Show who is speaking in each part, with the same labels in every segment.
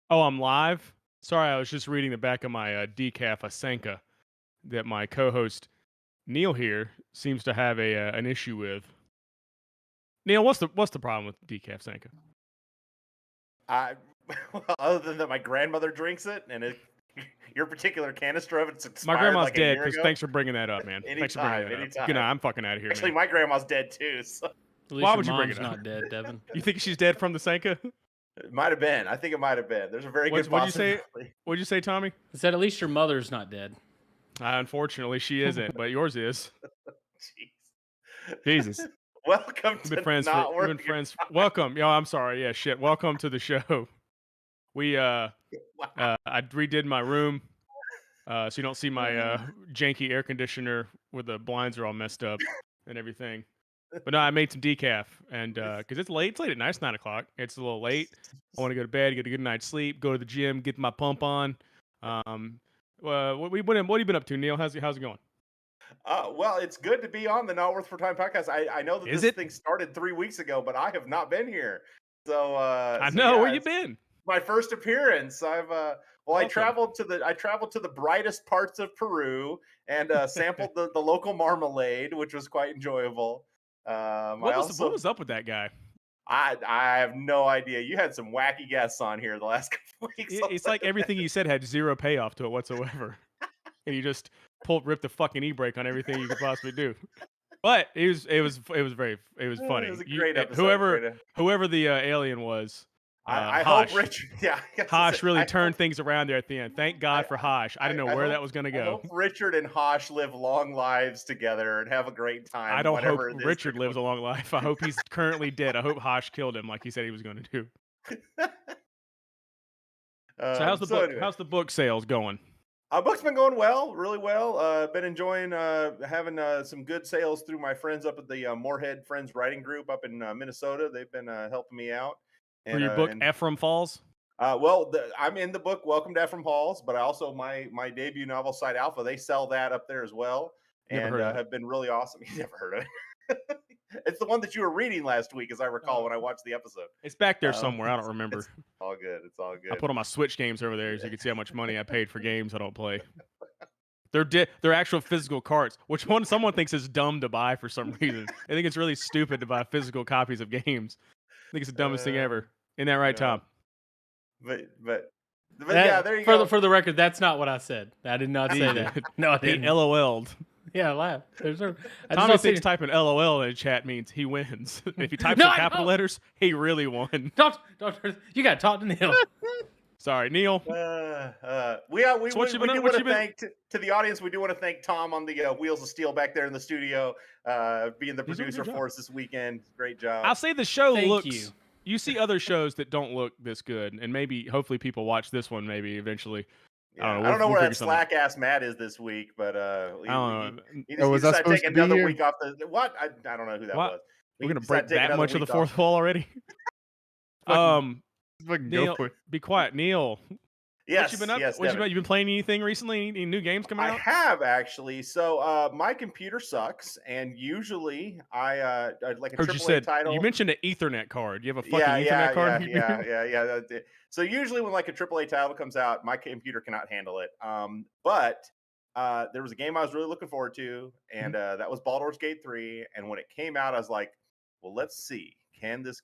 Speaker 1: Oh, I'm live? Sorry, I was just reading the back of my decaf Asenka that my co-host Neil here seems to have an issue with. Neil, what's the problem with decaf Senka?
Speaker 2: I well, other than that, my grandmother drinks it, and your particular canister of it's
Speaker 1: My
Speaker 2: expired
Speaker 1: grandma's
Speaker 2: like a
Speaker 1: dead.
Speaker 2: year
Speaker 1: Because
Speaker 2: ago.
Speaker 1: thanks for bringing that up, man. Thanks for bringing
Speaker 2: Anytime,
Speaker 1: that up. Good night.
Speaker 2: anytime.
Speaker 1: I'm fucking out of here,
Speaker 2: Actually,
Speaker 1: man.
Speaker 2: my grandma's dead too, so
Speaker 3: At least
Speaker 1: Why
Speaker 3: your
Speaker 1: would you bring it
Speaker 3: mom's
Speaker 1: up?
Speaker 3: not dead, Devin.
Speaker 1: You think she's dead from the Senka?
Speaker 2: it might have been. I think it might have been. There's a very good
Speaker 1: What'd you say?
Speaker 2: possibility.
Speaker 1: What'd you say, Tommy?
Speaker 3: I said at least your mother's not dead.
Speaker 1: Unfortunately, she isn't, but yours is.
Speaker 2: Jeez.
Speaker 1: Jesus,
Speaker 2: Welcome
Speaker 1: we've been
Speaker 2: to
Speaker 1: friends for
Speaker 2: not
Speaker 1: we've been
Speaker 2: working.
Speaker 1: friends. Welcome, yo. I'm sorry. Yeah, shit. Welcome to the show. We
Speaker 2: Wow.
Speaker 1: I redid my room. So you don't see my janky air conditioner where the blinds are all messed up and everything. But no, I made some decaf, and because it's late at night, it's 9 o'clock. It's a little late. I want to go to bed, get a good night's sleep, go to the gym, get my pump on. What have you been up to, Neil? How's it going?
Speaker 2: Well, it's good to be on the Not Worth for Time podcast. I know that
Speaker 1: Is
Speaker 2: this
Speaker 1: it?
Speaker 2: thing started 3 weeks ago, but I have not been here. So
Speaker 1: I
Speaker 2: so
Speaker 1: know. Where
Speaker 2: yeah,
Speaker 1: you
Speaker 2: it's
Speaker 1: been?
Speaker 2: my first appearance. I
Speaker 1: Welcome.
Speaker 2: traveled to the brightest parts of Peru and sampled the local marmalade, which was quite enjoyable. I
Speaker 1: What
Speaker 2: also
Speaker 1: was up with that guy?
Speaker 2: I have no idea. You had some wacky guests on here the last couple weeks.
Speaker 1: It's like everything you said had zero payoff to it whatsoever, and you just ripped the fucking e-brake on everything you could possibly do. But it was
Speaker 2: It
Speaker 1: funny.
Speaker 2: was a great episode.
Speaker 1: Whoever
Speaker 2: Great.
Speaker 1: whoever the alien was,
Speaker 2: I hope
Speaker 1: Hosh.
Speaker 2: Richard. Yeah, I guess
Speaker 1: Hosh really
Speaker 2: I hope
Speaker 1: turned things around there at the end. Thank God for Hosh. I didn't know
Speaker 2: I
Speaker 1: where that
Speaker 2: hope
Speaker 1: was gonna
Speaker 2: I
Speaker 1: go.
Speaker 2: hope Richard and Hosh live long lives together and have a great
Speaker 1: I
Speaker 2: time,
Speaker 1: don't hope
Speaker 2: whatever it is they're
Speaker 1: Richard lives a long life. I hope he's currently dead. I hope Hosh killed him like he said he was going to do.
Speaker 2: doing.
Speaker 1: So how's the
Speaker 2: So
Speaker 1: book?
Speaker 2: anyway,
Speaker 1: How's the book sales going?
Speaker 2: book's been going well, really well. Been enjoying having some good sales through my friends up at the Moorhead Friends Writing Group up in Minnesota. They've been helping me out,
Speaker 1: For your book,
Speaker 2: and
Speaker 1: Ephraim Falls?
Speaker 2: well, I'm in the book Welcome to Ephraim Halls, but I also my debut novel Side Alpha. They sell that up there as well,
Speaker 1: Never
Speaker 2: and
Speaker 1: heard of it.
Speaker 2: have been really awesome. You never heard of it? It's the one that you were reading last week, as I recall when I watched the episode.
Speaker 1: It's back there
Speaker 2: Um,
Speaker 1: somewhere. I don't remember.
Speaker 2: it's all good. It's all
Speaker 1: I
Speaker 2: good.
Speaker 1: put all my Switch games over there so you can see how much money I paid for games I don't play. They're actual physical carts, which someone thinks is dumb to buy for some reason. I think it's really stupid to buy physical copies of games. I think it's the dumbest thing
Speaker 2: Uh,
Speaker 1: ever. Isn't that right,
Speaker 2: no,
Speaker 1: Tom?
Speaker 2: but yeah, there you
Speaker 3: For the
Speaker 2: go.
Speaker 3: for the record, that's not what I said. I did not
Speaker 1: He
Speaker 3: say
Speaker 1: did.
Speaker 3: that. No, I
Speaker 1: He
Speaker 3: didn't.
Speaker 1: LOL'd.
Speaker 3: Yeah, I laughed. There's no, I just
Speaker 1: Tommy
Speaker 3: don't
Speaker 1: thinks
Speaker 3: see.
Speaker 1: typing LOL in the chat means he wins. If he types
Speaker 3: No,
Speaker 1: in
Speaker 3: I
Speaker 1: capital
Speaker 3: don't.
Speaker 1: letters, he really won.
Speaker 3: Don't. You got to talk to Neil.
Speaker 1: Sorry, Neil.
Speaker 2: We
Speaker 1: So what you been?
Speaker 2: do
Speaker 1: What
Speaker 2: want
Speaker 1: you
Speaker 2: to
Speaker 1: been?
Speaker 2: thank to the audience. We do want to thank Tom on the Wheels of Steel back there in the studio, being the
Speaker 1: He's doing a
Speaker 2: producer
Speaker 1: good job.
Speaker 2: for us this weekend. Great job.
Speaker 1: I'll say the show
Speaker 3: Thank
Speaker 1: looks.
Speaker 3: you.
Speaker 1: You see other shows that don't look this good, and hopefully, people watch this one. Maybe eventually.
Speaker 2: Yeah,
Speaker 1: I don't know.
Speaker 2: where
Speaker 1: We'll
Speaker 2: that
Speaker 1: figure something.
Speaker 2: slack ass Matt is this week, but
Speaker 1: I don't know.
Speaker 4: Oh,
Speaker 2: he
Speaker 4: was I
Speaker 2: decided to
Speaker 4: supposed
Speaker 2: take
Speaker 4: to be
Speaker 2: another
Speaker 4: here?
Speaker 2: week off the what? I don't know who that
Speaker 1: What?
Speaker 2: was.
Speaker 1: We're
Speaker 2: He
Speaker 1: gonna
Speaker 2: decided
Speaker 1: break
Speaker 2: to take
Speaker 1: that
Speaker 2: another
Speaker 1: much of the
Speaker 2: week
Speaker 1: fourth
Speaker 2: off.
Speaker 1: wall already.
Speaker 4: Fucking, fucking go
Speaker 1: Neil,
Speaker 4: for it.
Speaker 1: be quiet, Neil.
Speaker 2: Yes,
Speaker 1: What you been up?
Speaker 2: yes,
Speaker 1: What you
Speaker 2: Devin.
Speaker 1: been? You been playing anything recently? Any new games coming
Speaker 2: I
Speaker 1: out?
Speaker 2: have actually. So my computer sucks, and usually I like a
Speaker 1: Heard you
Speaker 2: AAA
Speaker 1: said
Speaker 2: title.
Speaker 1: you mentioned an Ethernet card. You have a fucking
Speaker 2: Yeah,
Speaker 1: Ethernet
Speaker 2: yeah,
Speaker 1: card?
Speaker 2: yeah,
Speaker 1: in your
Speaker 2: yeah,
Speaker 1: computer?
Speaker 2: yeah, yeah. So usually when like a AAA title comes out, my computer cannot handle it. But there was a game I was really looking forward to, and that was Baldur's Gate 3. And when it came out, I was like, well, let's see, can this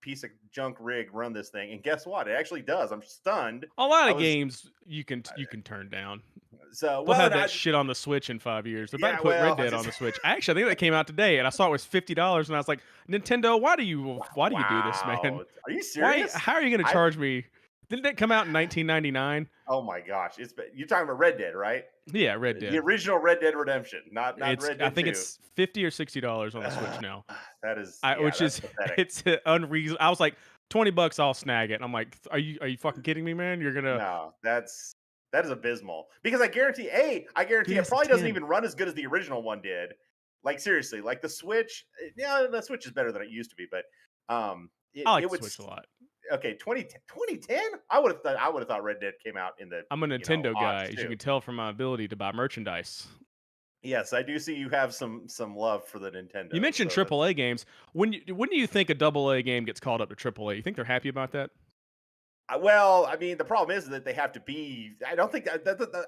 Speaker 2: piece of junk rig run this thing? And guess what? It actually does. I'm stunned.
Speaker 1: A lot
Speaker 2: I
Speaker 1: of
Speaker 2: was
Speaker 1: games you can turn down.
Speaker 2: so
Speaker 1: They'll
Speaker 2: well,
Speaker 1: have
Speaker 2: and
Speaker 1: that shit on the Switch in 5 years. They're about to
Speaker 2: yeah,
Speaker 1: put Red
Speaker 2: well, I
Speaker 1: Dead on
Speaker 2: just
Speaker 1: the Switch. Actually, I think that came out today, and I saw it was $50, and I was like, Nintendo, why do you do this, man?
Speaker 2: wow. Are you
Speaker 1: Why?
Speaker 2: serious?
Speaker 1: How are you going to
Speaker 2: I
Speaker 1: charge me? Didn't that come out in 1999?
Speaker 2: Oh my gosh, you're talking about Red Dead, right?
Speaker 1: Yeah, Red
Speaker 2: The
Speaker 1: Dead.
Speaker 2: original Red Dead Redemption, not
Speaker 1: It's
Speaker 2: Red
Speaker 1: I
Speaker 2: Dead
Speaker 1: think
Speaker 2: 2.
Speaker 1: it's $50 or $60 on the Switch now.
Speaker 2: That is
Speaker 1: Which
Speaker 2: that's
Speaker 1: is
Speaker 2: pathetic.
Speaker 1: it's unreasonable. I was like, $20, I'll snag it. And I'm like, are you fucking kidding me, man? You're gonna
Speaker 2: No, that is abysmal. Because I guarantee it
Speaker 1: that's
Speaker 2: probably doesn't
Speaker 1: 10.
Speaker 2: even run as good as the original one did. Like seriously, like the Switch, yeah, the Switch is better than it used to be, but
Speaker 1: I like
Speaker 2: it
Speaker 1: the
Speaker 2: would
Speaker 1: Switch a lot.
Speaker 2: okay, 2010? I would have thought Red Dead came out in the
Speaker 1: I'm a Nintendo guy,
Speaker 2: aughts
Speaker 1: as you
Speaker 2: too.
Speaker 1: can tell from my ability to buy merchandise.
Speaker 2: Yes, I do see you have some love for the Nintendo.
Speaker 1: You mentioned
Speaker 2: So
Speaker 1: AAA games. When do you think a AA game gets called up to AAA? You think they're happy about that?
Speaker 2: Well, I mean, the problem is that they have to be. I don't think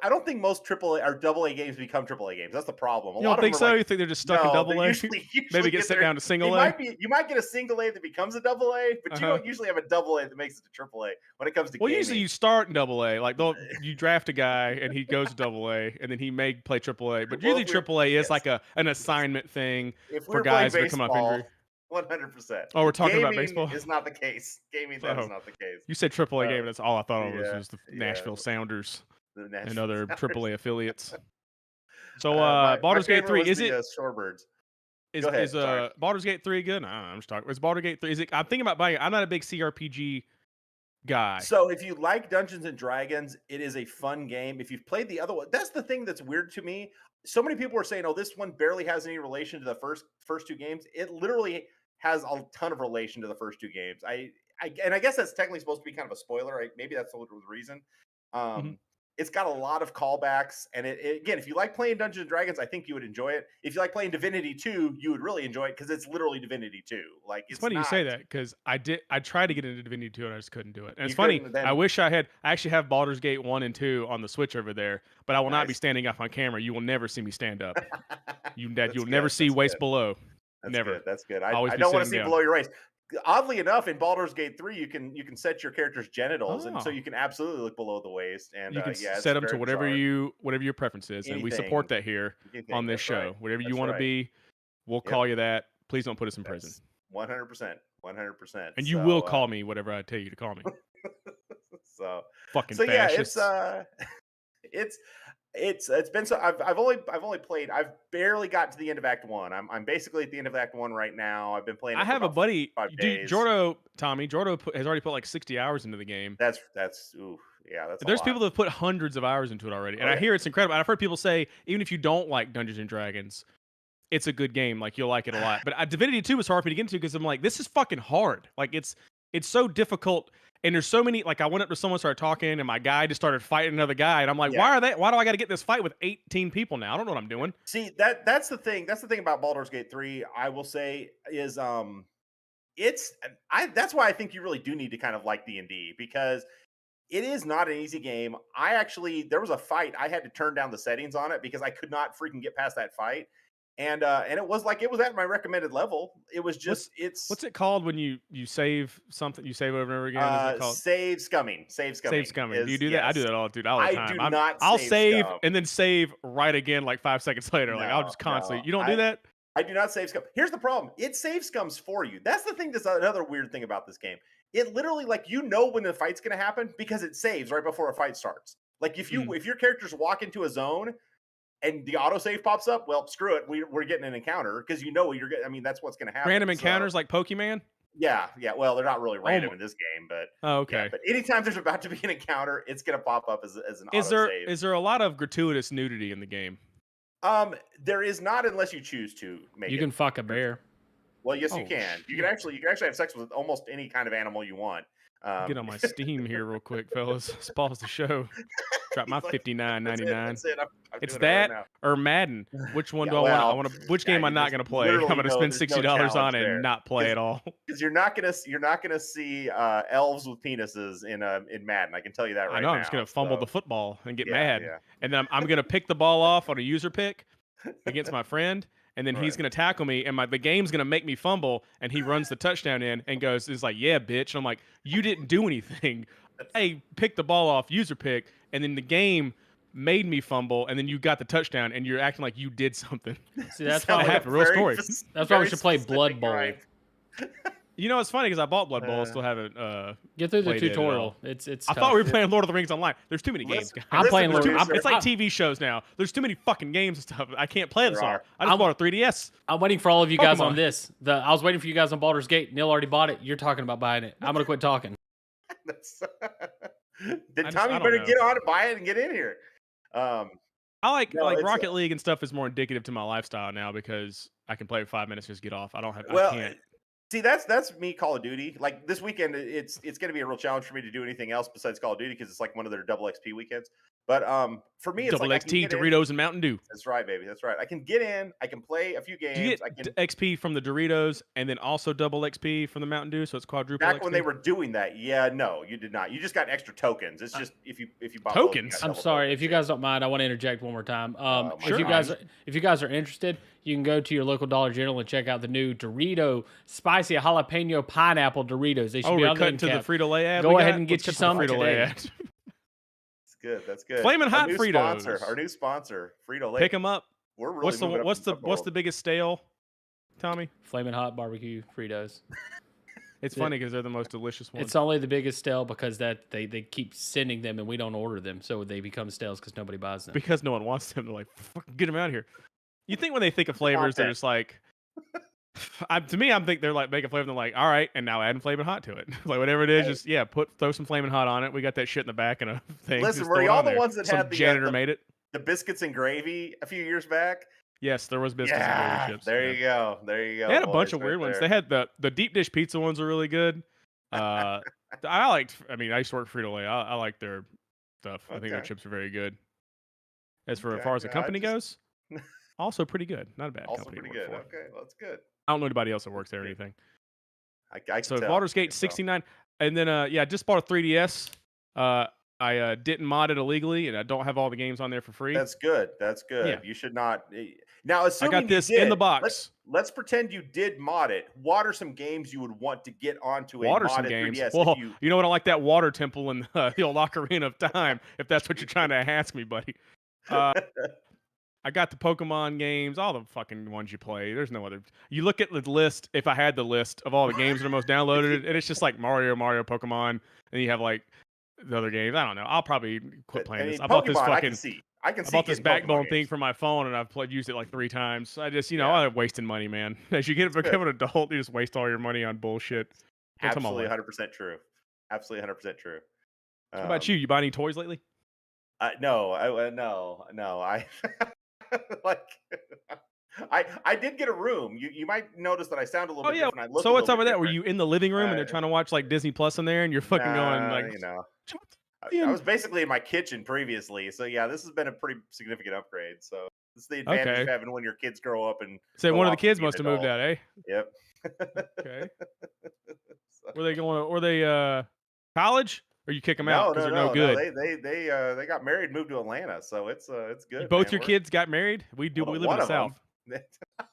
Speaker 2: I don't think most AAA or AA games become AAA games. That's the problem. A
Speaker 1: You
Speaker 2: lot
Speaker 1: don't
Speaker 2: of them
Speaker 1: think
Speaker 2: are
Speaker 1: so?
Speaker 2: like,
Speaker 1: You think they're just stuck in
Speaker 2: no,
Speaker 1: double
Speaker 2: they
Speaker 1: A?
Speaker 2: usually
Speaker 1: Maybe get
Speaker 2: get
Speaker 1: sent
Speaker 2: there.
Speaker 1: down to single A?
Speaker 2: You might get a single A that becomes a double A, but you
Speaker 1: Uh-huh.
Speaker 2: don't usually have a double A that makes it to triple A when it comes to
Speaker 1: Well,
Speaker 2: gaming.
Speaker 1: usually you start in double A. Like, you draft a guy and he goes to double A, and then he may play triple A. But
Speaker 2: Well,
Speaker 1: usually
Speaker 2: if we're-
Speaker 1: triple A is
Speaker 2: yes.
Speaker 1: like an assignment thing
Speaker 2: If we
Speaker 1: for
Speaker 2: were playing
Speaker 1: guys that come up injury.
Speaker 2: baseball, 100%.
Speaker 1: Oh, we're talking about
Speaker 2: Gaming
Speaker 1: baseball?
Speaker 2: is not the case. Gaming, that is
Speaker 1: Oh.
Speaker 2: not the case.
Speaker 1: You said triple A
Speaker 2: Uh,
Speaker 1: game. That's all I thought it was.
Speaker 2: yeah,
Speaker 1: Was the
Speaker 2: yeah.
Speaker 1: Nashville Sounders
Speaker 2: The
Speaker 1: and
Speaker 2: Nashville
Speaker 1: other
Speaker 2: Sounders.
Speaker 1: triple A affiliates. So,
Speaker 2: My
Speaker 1: Baldur's Gate
Speaker 2: favorite
Speaker 1: 3,
Speaker 2: was
Speaker 1: is
Speaker 2: the,
Speaker 1: it?
Speaker 2: Shorebirds.
Speaker 1: Is
Speaker 2: Go ahead, sorry.
Speaker 1: Baldur's Gate 3 good? I don't know. I'm just talking. Is Baldur's Gate 3? Is it? I'm thinking about buying it. I'm not a big CRPG guy.
Speaker 2: So if you like Dungeons and Dragons, it is a fun game. If you've played the other one, that's the thing that's weird to me. So many people are saying, "Oh, this one barely has any relation to the first two games." It literally has a ton of relation to the first two games. I guess that's technically supposed to be kind of a spoiler. Maybe that's the reason. It's got a lot of callbacks, and it again, if you like playing Dungeons and Dragons, I think you would enjoy it. If you like playing Divinity 2, you would really enjoy it because it's literally Divinity 2. Like
Speaker 1: It's funny you say that because I tried to get into Divinity 2 and I just couldn't do it. And it's
Speaker 2: You
Speaker 1: funny.
Speaker 2: couldn't, then-
Speaker 1: I wish I actually have Baldur's Gate 1 and 2 on the Switch over there, but I will not be
Speaker 2: Nice.
Speaker 1: standing up on camera. You will never see me stand up. You'll never
Speaker 2: good,
Speaker 1: see
Speaker 2: that's
Speaker 1: waist
Speaker 2: good.
Speaker 1: below.
Speaker 2: That's
Speaker 1: Never.
Speaker 2: good. That's good.
Speaker 1: Always
Speaker 2: I
Speaker 1: be
Speaker 2: don't want to
Speaker 1: sitting
Speaker 2: see
Speaker 1: down.
Speaker 2: below your waist. Oddly enough, in Baldur's Gate 3, you can set your character's genitals, and so
Speaker 1: Oh.
Speaker 2: you can absolutely look below the waist. And
Speaker 1: You can
Speaker 2: yeah, it's
Speaker 1: set them to
Speaker 2: very
Speaker 1: whatever
Speaker 2: bizarre.
Speaker 1: your preference is, and we support that here
Speaker 2: Anything,
Speaker 1: on this
Speaker 2: that's
Speaker 1: show.
Speaker 2: right.
Speaker 1: Whatever you
Speaker 2: That's
Speaker 1: want to
Speaker 2: right.
Speaker 1: be, we'll call you that. Please don't put us in prison.
Speaker 2: 100%. 100%.
Speaker 1: And you will call me whatever I tell you to call me.
Speaker 2: So
Speaker 1: Fucking
Speaker 2: yeah,
Speaker 1: fascists.
Speaker 2: it's been so I've only played. I've barely got to the end of Act 1. I'm basically at the end of Act 1 right now. I've been playing.
Speaker 1: I have a buddy,
Speaker 2: 5 days.
Speaker 1: Tommy Jordo has already put like 60 hours into the game.
Speaker 2: That's ooh, yeah, that's.
Speaker 1: There's
Speaker 2: a lot.
Speaker 1: people that have put hundreds of hours into it already, and
Speaker 2: Oh,
Speaker 1: I
Speaker 2: yeah.
Speaker 1: hear it's incredible. And I've heard people say even if you don't like Dungeons and Dragons, it's a good game. Like you'll like it a lot. But Divinity 2 was hard for me to get into because I'm like, this is fucking hard. Like it's so difficult. And there's so many, like I went up to someone, started talking, and my guy just started fighting another guy. And I'm like,
Speaker 2: Yeah.
Speaker 1: why do I got to get this fight with 18 people now? I don't know what I'm doing.
Speaker 2: See, that's the thing. That's the thing about Baldur's Gate 3, I will say, is that's why I think you really do need to kind of like D&D, because it is not an easy game. There was a fight, I had to turn down the settings on it because I could not freaking get past that fight. And it was at my recommended level. It was just
Speaker 1: what's it called when you save something, you save over and over again? Is it called
Speaker 2: save scumming?
Speaker 1: Save scumming. Do you do that? I do that all the time.
Speaker 2: I do not.
Speaker 1: I'll save
Speaker 2: scum.
Speaker 1: and then save right again like 5 seconds later. Like I'll just constantly. You don't do that?
Speaker 2: I do not save scum. Here's the problem. It save scums for you. That's the thing. That's another weird thing about this game. It literally, like, when the fight's going to happen because it saves right before a fight starts. Like if your characters walk into a zone and the autosave pops up, well, screw it. We're getting an encounter because you're getting. I mean, that's what's going to happen.
Speaker 1: Random encounters like Pokemon?
Speaker 2: Yeah. Well, they're not really random in this game, but
Speaker 1: okay.
Speaker 2: Yeah, but anytime there's about to be an encounter, it's going to pop up as an autosave.
Speaker 1: Is there a lot of gratuitous nudity in the game?
Speaker 2: There is not unless you choose to make
Speaker 3: You can fuck a bear.
Speaker 2: Well, yes, you can. You can actually have sex with almost any kind of animal you want.
Speaker 1: Get on my Steam here real quick, fellas. Let's pause the show. Drop my $59.99. It's that or Madden. Which one do I want? Which game am I not going to play? I'm going to spend $60 on and not play at all.
Speaker 2: Because you're not gonna see elves with penises in Madden. I can tell you that right now.
Speaker 1: I know. I'm just going to fumble the football and get mad,
Speaker 2: yeah.
Speaker 1: and then I'm going to pick the ball off on a user pick against my friend. And then he's going to tackle me, and the game's going to make me fumble, and he runs the touchdown in and is like, yeah, bitch. And I'm like, you didn't do anything. Hey, pick the ball off, user pick, and then the game made me fumble, and then you got the touchdown, and you're acting like you did something.
Speaker 3: See, that's
Speaker 1: why
Speaker 3: why
Speaker 1: real story.
Speaker 3: That's why we should play Blood Bowl.
Speaker 2: Right.
Speaker 1: You know, it's funny because I bought Blood Bowl, still haven't
Speaker 3: Get through the
Speaker 1: played it at
Speaker 3: tutorial.
Speaker 1: all.
Speaker 3: It's
Speaker 1: I
Speaker 3: tough.
Speaker 1: thought we were playing Lord of the Rings online. There's too many games. Guys.
Speaker 3: I'm playing Lord.
Speaker 1: It's like TV shows now. There's too many fucking games and stuff. I can't play this all. I just bought a 3DS.
Speaker 3: I'm waiting for all of you guys on
Speaker 1: Pokemon.
Speaker 3: this. I was waiting for you guys on Baldur's Gate. Neil already bought it. You're talking about buying it. I'm gonna quit talking.
Speaker 2: Tommy better get on it, buy it, and get in here.
Speaker 1: I like
Speaker 2: it's
Speaker 1: Rocket League and stuff is more indicative to my lifestyle now because I can play for 5 minutes, just get off. I can't.
Speaker 2: See, that's me. Call of Duty. Like this weekend, it's going to be a real challenge for me to do anything else besides Call of Duty because it's like one of their double XP weekends. But for me, it's
Speaker 1: Double
Speaker 2: like I can
Speaker 1: XP,
Speaker 2: get in.
Speaker 1: Doritos, and Mountain Dew.
Speaker 2: That's right, baby. That's right. I can get in. I can play a few
Speaker 1: Do you
Speaker 2: games.
Speaker 1: get
Speaker 2: I can.
Speaker 1: XP from the Doritos and then also double XP from the Mountain Dew, so it's quadruple
Speaker 2: Back
Speaker 1: XP?
Speaker 2: when they were doing that, yeah, no, you did not. You just got extra tokens. It's just if you bought
Speaker 1: Tokens?
Speaker 2: both, you got
Speaker 3: I'm
Speaker 2: double
Speaker 3: sorry,
Speaker 2: tokens,
Speaker 3: if you
Speaker 2: yeah.
Speaker 3: guys don't mind, I want to interject one more time.
Speaker 2: Sure.
Speaker 3: If you guys are interested, you can go to your local Dollar General and check out the new Dorito spicy jalapeno pineapple Doritos. They should
Speaker 1: Oh,
Speaker 3: be
Speaker 1: we're
Speaker 3: on the
Speaker 1: cutting
Speaker 3: end
Speaker 1: to the
Speaker 3: cap.
Speaker 1: Frito-Lay ad.
Speaker 3: Go
Speaker 1: we
Speaker 3: ahead
Speaker 1: got?
Speaker 3: and get
Speaker 1: Let's
Speaker 3: you
Speaker 1: cut to the
Speaker 3: some
Speaker 1: Frito-Lay
Speaker 3: today.
Speaker 1: ad.
Speaker 2: That's good. That's good.
Speaker 1: Flamin'
Speaker 2: Our
Speaker 1: Hot
Speaker 2: new sponsor.
Speaker 1: Fritos.
Speaker 2: Our new sponsor, Frito Lay.
Speaker 1: Pick them up.
Speaker 2: We're really moving up
Speaker 1: What's
Speaker 2: the
Speaker 1: the
Speaker 2: world.
Speaker 1: biggest stale, Tommy?
Speaker 3: Flamin' Hot barbecue Fritos.
Speaker 1: It's
Speaker 3: Yeah.
Speaker 1: funny because they're the most delicious ones.
Speaker 3: It's only the biggest stale because that they keep sending them and we don't order them, so they become stales because nobody buys them.
Speaker 1: because no one wants them. They're like, fucking get them out of here. You think when they think of flavors, they're
Speaker 2: Content.
Speaker 1: just like, to me, I'm think they're like make a flavor. And they're like, all right, and now adding Flamin' Hot to it. Like whatever it is,
Speaker 2: Hey.
Speaker 1: just throw some Flamin' Hot on it. We got that shit in the back and a thing.
Speaker 2: Listen,
Speaker 1: just
Speaker 2: were
Speaker 1: throw it
Speaker 2: y'all
Speaker 1: on
Speaker 2: the
Speaker 1: there.
Speaker 2: ones that
Speaker 1: Some
Speaker 2: had the,
Speaker 1: janitor made it?
Speaker 2: The biscuits and gravy a few years back?
Speaker 1: Yes, there was biscuits and
Speaker 2: Yeah,
Speaker 1: gravy chips.
Speaker 2: there
Speaker 1: yeah.
Speaker 2: you go. There you go.
Speaker 1: They had a bunch
Speaker 2: boys,
Speaker 1: of weird
Speaker 2: right
Speaker 1: ones.
Speaker 2: there.
Speaker 1: They had the deep dish pizza ones are really good. I liked. I mean, I used to work for Frito-Lay. I like their stuff. I think their
Speaker 2: Okay.
Speaker 1: chips are very good. As for
Speaker 2: Okay,
Speaker 1: as far as the
Speaker 2: yeah, I
Speaker 1: company
Speaker 2: just-
Speaker 1: goes, also pretty good. Not a bad
Speaker 2: Also
Speaker 1: company to
Speaker 2: pretty
Speaker 1: work
Speaker 2: good.
Speaker 1: for.
Speaker 2: Okay, well, that's good.
Speaker 1: I don't know anybody else that works there or
Speaker 2: Good.
Speaker 1: anything.
Speaker 2: I can
Speaker 1: So
Speaker 2: tell.
Speaker 1: Baldur's
Speaker 2: I
Speaker 1: Gate
Speaker 2: can tell.
Speaker 1: 69, and then I just bought a 3DS. I didn't mod it illegally, and I don't have all the games on there for free.
Speaker 2: That's good. That's good.
Speaker 1: Yeah.
Speaker 2: You should not. Now,
Speaker 1: I
Speaker 2: assuming
Speaker 1: got this
Speaker 2: you did,
Speaker 1: in the box.
Speaker 2: Let's pretend you did mod it. What are some games you would want to get onto a
Speaker 1: Water some
Speaker 2: modded
Speaker 1: games.
Speaker 2: 3DS?
Speaker 1: Well,
Speaker 2: if
Speaker 1: you know what? I like that water temple in the old Ocarina of Time. If that's what you're trying to ask me, buddy. I got the Pokemon games, all the fucking ones you play. There's no other. You look at the list. If I had the list of all the games that are most downloaded, and it's just like Mario, Pokemon, and you have like the other games. I don't know. I'll probably quit playing this. I bought this
Speaker 2: Pokemon, I
Speaker 1: fucking.
Speaker 2: can see. I can
Speaker 1: I
Speaker 2: see
Speaker 1: bought this
Speaker 2: getting
Speaker 1: backbone
Speaker 2: Pokemon
Speaker 1: thing
Speaker 2: games.
Speaker 1: for my phone, and I've used it like 3 times. I just,
Speaker 2: Yeah.
Speaker 1: I'm wasting money, man. As you
Speaker 2: good.
Speaker 1: become an adult, you just waste all your money on bullshit. Don't tell my
Speaker 2: Absolutely,
Speaker 1: wife.
Speaker 2: 100% true. Absolutely, 100% true.
Speaker 1: What about you? You buy any toys lately?
Speaker 2: No, I like. I did get a room. You might notice that I sound a little
Speaker 1: Oh
Speaker 2: bit
Speaker 1: yeah.
Speaker 2: different. I look
Speaker 1: So
Speaker 2: a
Speaker 1: what's
Speaker 2: little
Speaker 1: up with
Speaker 2: bit
Speaker 1: that? Were
Speaker 2: different.
Speaker 1: you in the living room and they're trying to watch like Disney Plus in there, and you're fucking going
Speaker 2: Nah,
Speaker 1: like,
Speaker 2: you know. I
Speaker 1: Ian.
Speaker 2: was basically in my kitchen previously, so yeah, this has been a pretty significant upgrade. So this is the advantage of
Speaker 1: Okay.
Speaker 2: having when your kids grow up and
Speaker 1: Say
Speaker 2: go
Speaker 1: one of the
Speaker 2: off to
Speaker 1: kids
Speaker 2: be an
Speaker 1: must have moved
Speaker 2: adult.
Speaker 1: out, eh?
Speaker 2: Yep.
Speaker 1: Okay.
Speaker 2: So-
Speaker 1: Were they going? Were they college? Or you kick them out because they're no good?
Speaker 2: They got married, and moved to Atlanta, so it's good.
Speaker 1: Both
Speaker 2: man.
Speaker 1: your kids got married. We do.
Speaker 2: Well,
Speaker 1: We live in
Speaker 2: one
Speaker 1: the
Speaker 2: of them.
Speaker 1: South.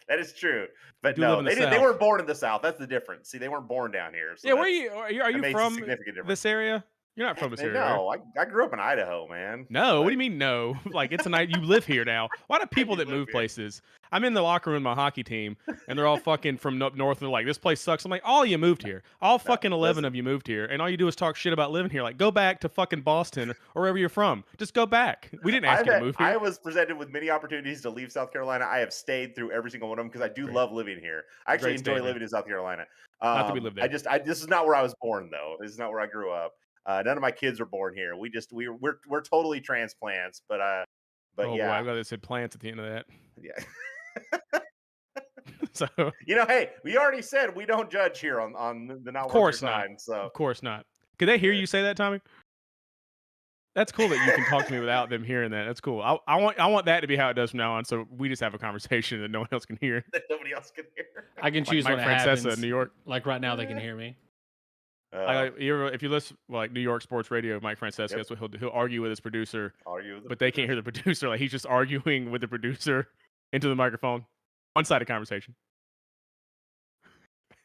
Speaker 2: That is true, but
Speaker 1: do live
Speaker 2: no,
Speaker 1: in the
Speaker 2: they
Speaker 1: South.
Speaker 2: weren't born in the South. That's the difference. See, they weren't born down here. So
Speaker 1: Yeah. Where
Speaker 2: that's-
Speaker 1: are you? Are
Speaker 2: that
Speaker 1: you
Speaker 2: makes a
Speaker 1: from
Speaker 2: significant difference.
Speaker 1: this area? You're not from this
Speaker 2: Man,
Speaker 1: area. right?
Speaker 2: no, I grew up in Idaho, man.
Speaker 1: No, what do
Speaker 2: Like,
Speaker 1: you mean no? Like it's a night you live here now. Why do people
Speaker 2: do
Speaker 1: that
Speaker 2: live
Speaker 1: move
Speaker 2: here.
Speaker 1: places? I'm in the locker room of my hockey team, and they're all fucking from up north. They're like, this place sucks. I'm like, all you moved here. All fucking 11
Speaker 2: listen.
Speaker 1: of you moved here, and all you do is talk shit about living here. Like, go back to fucking Boston or wherever you're from. Just go back. We didn't ask you to move here.
Speaker 2: I was presented with many opportunities to leave South Carolina. I have stayed through every single one of them because I do
Speaker 1: Great.
Speaker 2: love living here. I actually
Speaker 1: Great
Speaker 2: enjoy
Speaker 1: state, man.
Speaker 2: living in South Carolina.
Speaker 1: Not that we live there.
Speaker 2: This is not where I was born though. This is not where I grew up. None of my kids were born here. We're totally transplants, but
Speaker 1: oh boy,
Speaker 2: yeah,
Speaker 1: I'm glad they said plants at the end of that.
Speaker 2: yeah.
Speaker 1: So
Speaker 2: Hey, we already said we don't judge here on the not.
Speaker 1: Of course not.
Speaker 2: Sign, so
Speaker 1: of course not. Could they hear you say that, Tommy? That's cool that you can talk to me without them hearing that. That's cool. I want that to be how it does from now on. So we just have a conversation that no one else can hear.
Speaker 2: that nobody else can hear.
Speaker 3: I can choose
Speaker 1: Like
Speaker 3: when
Speaker 1: Mike
Speaker 3: it
Speaker 1: Francesa
Speaker 3: happens.
Speaker 1: in New York.
Speaker 3: Like right now, they can hear me.
Speaker 1: If you listen like New York sports radio, Mike Francesa,
Speaker 2: Yep.
Speaker 1: that's what he'll argue with his producer,
Speaker 2: Argue with
Speaker 1: but they can't hear the producer. Like he's just arguing with the producer into the microphone, one-sided conversation.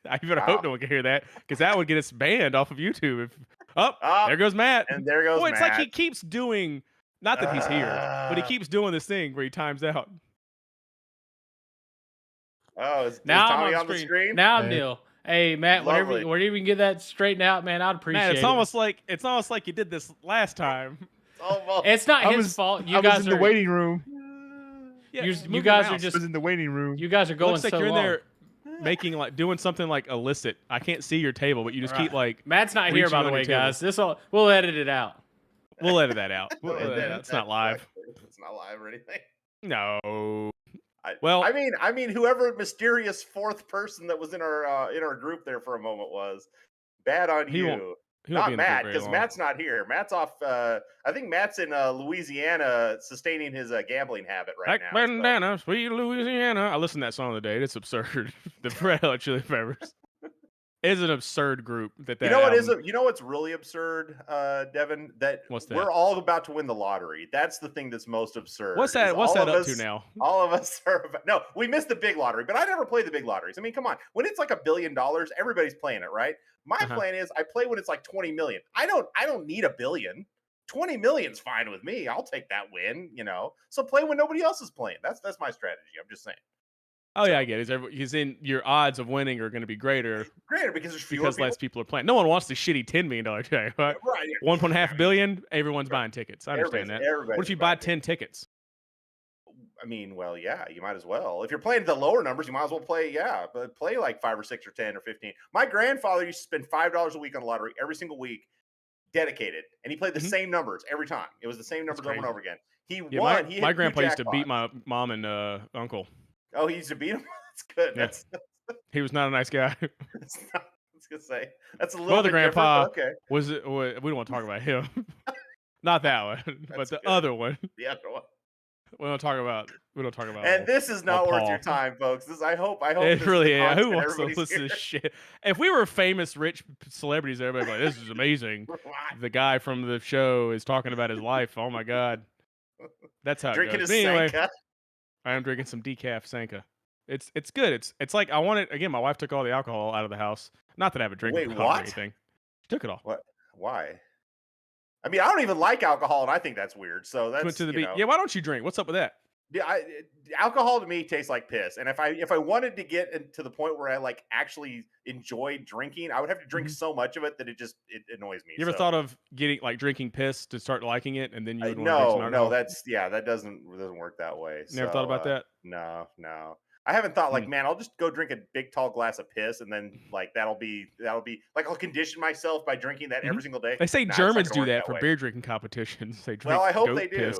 Speaker 1: I better
Speaker 2: Wow.
Speaker 1: hope no one can hear that because that would get us banned off of YouTube.
Speaker 2: Oh,
Speaker 1: There goes Matt.
Speaker 2: and there goes
Speaker 1: Boy, it's like he
Speaker 2: Matt.
Speaker 1: keeps doing. Not that he's here, but he keeps doing this thing where he times out.
Speaker 2: Oh, is
Speaker 3: Now
Speaker 2: Tommy
Speaker 3: I'm
Speaker 2: on the screen?
Speaker 3: Now I'm
Speaker 4: Hey.
Speaker 3: Neil. Hey Matt, whenever
Speaker 2: Lovely.
Speaker 3: you can get that straightened out, man, I'd appreciate
Speaker 1: Man, it's
Speaker 3: it.
Speaker 1: almost like you did this last time.
Speaker 2: Almost.
Speaker 3: It's not
Speaker 4: I
Speaker 3: his
Speaker 4: was-
Speaker 3: fault.
Speaker 4: I
Speaker 3: You
Speaker 4: was
Speaker 3: guys
Speaker 4: in the
Speaker 3: are
Speaker 4: waiting room.
Speaker 1: Yeah,
Speaker 3: you
Speaker 1: move your
Speaker 3: guys are
Speaker 1: mouse.
Speaker 4: I
Speaker 3: just
Speaker 4: was in the waiting room.
Speaker 3: you guys are
Speaker 1: It
Speaker 3: going
Speaker 1: looks like
Speaker 3: so
Speaker 1: you're in
Speaker 3: long.
Speaker 1: there making like doing something like illicit. I can't see your table, but you just
Speaker 3: Right.
Speaker 1: keep like.
Speaker 3: Matt's not here,
Speaker 1: reaching
Speaker 3: by the
Speaker 1: on your
Speaker 3: way,
Speaker 1: table.
Speaker 3: guys. We'll edit it out.
Speaker 1: We'll edit that out. We'll edit that
Speaker 2: Yeah,
Speaker 1: out. It's not live.
Speaker 2: It's not live or anything.
Speaker 1: No. Well-
Speaker 2: I mean, whoever mysterious fourth person that was in our group there for a moment was bad on
Speaker 1: He
Speaker 2: you.
Speaker 1: won't- He won't be
Speaker 2: Not
Speaker 1: in the group
Speaker 2: Matt,
Speaker 1: very
Speaker 2: because
Speaker 1: long.
Speaker 2: Matt's not here. Matt's off. I think Matt's in Louisiana, sustaining his gambling habit right
Speaker 1: Like
Speaker 2: now.
Speaker 1: bandana, sweet Louisiana. I listened to that song today. It's absurd. The Red Hot Chili Peppers is an absurd group.
Speaker 2: You know what
Speaker 1: album,
Speaker 2: you know what's really absurd, Devin? That
Speaker 1: What's that?
Speaker 2: we're all about to win the lottery. That's the thing that's most absurd.
Speaker 1: What's that?
Speaker 2: is
Speaker 1: What's
Speaker 2: all
Speaker 1: that
Speaker 2: of
Speaker 1: up
Speaker 2: us-
Speaker 1: to now?
Speaker 2: All of us are no. We missed the big lottery, but I never play the big lotteries. I mean, come on. When it's like $1 billion, everybody's playing it, right? My
Speaker 1: Uh-huh.
Speaker 2: plan is I play when it's like 20 million. I don't need $1 billion. 20 million's fine with me. I'll take that win, you know. So play when nobody else is playing. That's my strategy. I'm just saying.
Speaker 1: Oh yeah, I get it. Because in your odds of winning are going to be greater
Speaker 2: Granted, because there's fewer
Speaker 1: because
Speaker 2: people.
Speaker 1: less people are playing. No one wants the shitty $10 million jackpot.
Speaker 2: Right. yeah.
Speaker 1: $1.5 billion, everyone's buying tickets. I understand that.
Speaker 2: Everybody's
Speaker 1: What if you buy
Speaker 2: buying
Speaker 1: 10 tickets?
Speaker 2: I mean, well, yeah, you might as well. If you're playing the lower numbers, you might as well play, but play like 5 or 6 or 10 or 15. My grandfather used to spend $5 a week on the lottery every single week, dedicated, and he played the
Speaker 1: Mhm.
Speaker 2: same numbers every time. It was the same numbers over and
Speaker 1: crazy.
Speaker 2: over again. He
Speaker 1: Yeah,
Speaker 2: won.
Speaker 1: my,
Speaker 2: He hit
Speaker 1: my
Speaker 2: two
Speaker 1: grandpa used to beat
Speaker 2: jackpots.
Speaker 1: my mom and uncle.
Speaker 2: Oh, he used to beat him. That's good.
Speaker 1: Yeah. He was not a nice guy.
Speaker 2: That's not, I was gonna say that's a
Speaker 1: My
Speaker 2: little
Speaker 1: other
Speaker 2: bit different,
Speaker 1: grandpa
Speaker 2: but okay.
Speaker 1: was it? We don't want to talk about him. Not that one, but
Speaker 2: That's
Speaker 1: the
Speaker 2: good.
Speaker 1: other one.
Speaker 2: The other one.
Speaker 1: We don't talk about.
Speaker 2: And this is not worth your
Speaker 1: Paul.
Speaker 2: time, folks. I hope.
Speaker 1: It
Speaker 2: this is
Speaker 1: really
Speaker 2: the
Speaker 1: is. Who
Speaker 2: content
Speaker 1: wants to
Speaker 2: everybody's
Speaker 1: listen to
Speaker 2: here.
Speaker 1: this shit? If we were famous, rich celebrities, everybody would be like, this is amazing. The guy from the show is talking about his life. Oh my god, that's how
Speaker 2: Drinking
Speaker 1: it goes.
Speaker 2: his
Speaker 1: But anyway,
Speaker 2: Sanka.
Speaker 1: I am drinking some decaf Sanka. It's good. It's like I wanted again. My wife took all the alcohol out of the house. Not that I have a drinking
Speaker 2: Wait,
Speaker 1: problem or
Speaker 2: what?
Speaker 1: anything. She took it all.
Speaker 2: What? Why? I mean, I don't even like alcohol, and I think that's weird. So
Speaker 1: She
Speaker 2: that's
Speaker 1: went to the
Speaker 2: you
Speaker 1: beach.
Speaker 2: know.
Speaker 1: Yeah, why don't you drink? What's up with that?
Speaker 2: Yeah, alcohol to me tastes like piss. And if I wanted to get to the point where I like actually enjoyed drinking, I would have to drink so much of it that it annoys me.
Speaker 1: You ever
Speaker 2: So,
Speaker 1: thought of getting like drinking piss to start liking it, and then you would want to drink some
Speaker 2: no,
Speaker 1: alcohol?
Speaker 2: that doesn't work that way.
Speaker 1: Never
Speaker 2: So,
Speaker 1: thought about that.
Speaker 2: No. I haven't thought like,
Speaker 1: Hmm.
Speaker 2: man, I'll just go drink a big tall glass of piss, and then like that'll be like I'll condition myself by drinking that every single day.
Speaker 1: They say
Speaker 2: Nah, it's not
Speaker 1: Germans
Speaker 2: gonna
Speaker 1: do
Speaker 2: work
Speaker 1: that for
Speaker 2: way.
Speaker 1: beer drinking competitions. They drink
Speaker 2: Well, I hope
Speaker 1: goat
Speaker 2: they do.
Speaker 1: piss.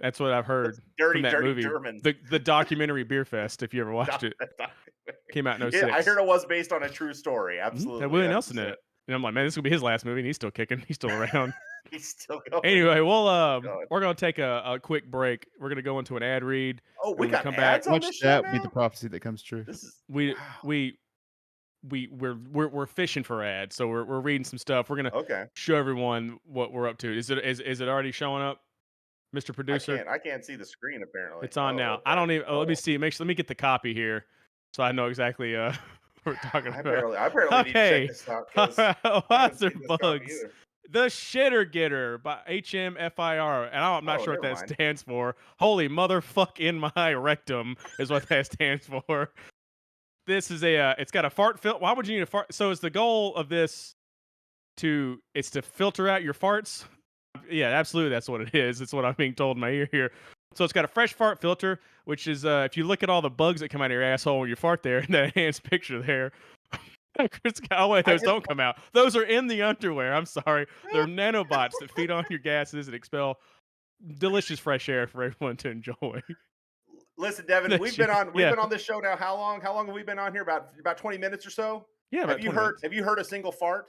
Speaker 1: That's what I've heard
Speaker 2: Dirty,
Speaker 1: from that
Speaker 2: dirty
Speaker 1: movie.
Speaker 2: Germans.
Speaker 1: The documentary Beer Fest, if you ever watched it, came out in 06.
Speaker 2: Yeah, I heard it was based on a true story. Absolutely.
Speaker 1: Had Willie Nelson in
Speaker 2: 100%.
Speaker 1: it. And I'm like, man, this is gonna be his last movie, and he's still kicking. He's still around.
Speaker 2: He's still going.
Speaker 1: Anyway,
Speaker 2: God.
Speaker 1: we're gonna take a quick break. We're gonna go into an ad read.
Speaker 2: Oh, we
Speaker 1: when we
Speaker 2: got
Speaker 1: come back-
Speaker 2: ads on
Speaker 5: Watch
Speaker 2: this show
Speaker 5: that be
Speaker 2: now?
Speaker 5: the prophecy that comes true.
Speaker 2: This is
Speaker 1: We
Speaker 2: wow.
Speaker 1: we're fishing for ads, so we're reading some stuff. We're gonna
Speaker 2: Okay.
Speaker 1: show everyone what we're up to. Is it already showing up, Mr. Producer?
Speaker 2: I can't see the screen apparently.
Speaker 1: It's on
Speaker 2: Oh,
Speaker 1: now.
Speaker 2: okay.
Speaker 1: I don't even. Let me
Speaker 2: Oh.
Speaker 1: see. Let me get the copy here, so I know exactly what we're talking
Speaker 2: I
Speaker 1: about.
Speaker 2: apparently need to
Speaker 1: Okay.
Speaker 2: check this out. 'Cause I
Speaker 1: Why
Speaker 2: haven't
Speaker 1: is there
Speaker 2: seen this copy
Speaker 1: bugs?
Speaker 2: either.
Speaker 1: The Shitter Getter by HMFIR, and I'm not
Speaker 2: Oh,
Speaker 1: sure what
Speaker 2: never
Speaker 1: that
Speaker 2: mind.
Speaker 1: stands for. Holy motherfuck in my rectum is what that stands for. This is it's got a fart filter. Why would you need a fart? So is the goal of this to filter out your farts? Yeah, absolutely. That's what it is. It's what I'm being told in my ear here. So it's got a fresh fart filter, which is if you look at all the bugs that come out of your asshole when you fart there, in that enhanced picture there. Chris, oh wait, those don't come out. Those are in the underwear. I'm sorry. They're nanobots that feed on your gases and expel delicious fresh air for everyone to enjoy.
Speaker 2: Listen, Devin,
Speaker 1: That
Speaker 2: we've
Speaker 1: shit-
Speaker 2: been
Speaker 1: yeah.
Speaker 2: on this show now. How long? How long have we been on here? About 20 minutes or so?
Speaker 1: Yeah, about
Speaker 2: Have you
Speaker 1: 20
Speaker 2: heard
Speaker 1: minutes.
Speaker 2: have you heard a single fart?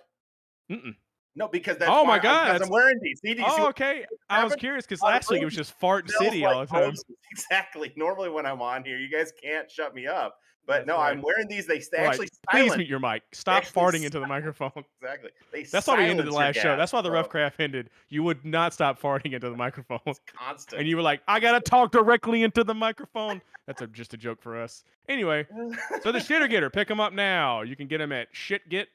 Speaker 1: Mm-mm.
Speaker 2: No, because that's
Speaker 1: Oh
Speaker 2: why
Speaker 1: my God,
Speaker 2: because
Speaker 1: that's-
Speaker 2: I'm wearing these. See, do you see
Speaker 1: Oh,
Speaker 2: what
Speaker 1: okay. I was
Speaker 2: happened?
Speaker 1: curious because
Speaker 2: My
Speaker 1: last week it
Speaker 2: room
Speaker 1: was just Fart
Speaker 2: smells
Speaker 1: City
Speaker 2: like
Speaker 1: all the time.
Speaker 2: Moses. Exactly. Normally when I'm on here, you guys can't shut me up. But
Speaker 1: That's
Speaker 2: no,
Speaker 1: right.
Speaker 2: I'm wearing these. They
Speaker 1: Right.
Speaker 2: actually
Speaker 1: Please
Speaker 2: silence.
Speaker 1: mute your mic. Stop
Speaker 2: actually
Speaker 1: farting into the microphone.
Speaker 2: Exactly. They
Speaker 1: That's why we ended the
Speaker 2: silence your
Speaker 1: last show.
Speaker 2: gas,
Speaker 1: That's why the
Speaker 2: bro.
Speaker 1: rough craft ended. You would not stop farting into the microphone.
Speaker 2: It's constant.
Speaker 1: And you were like, I gotta talk directly into the microphone. That's just a joke for us. Anyway, so the Shitter Getter, pick them up now. You can get them at shitget.co.biz.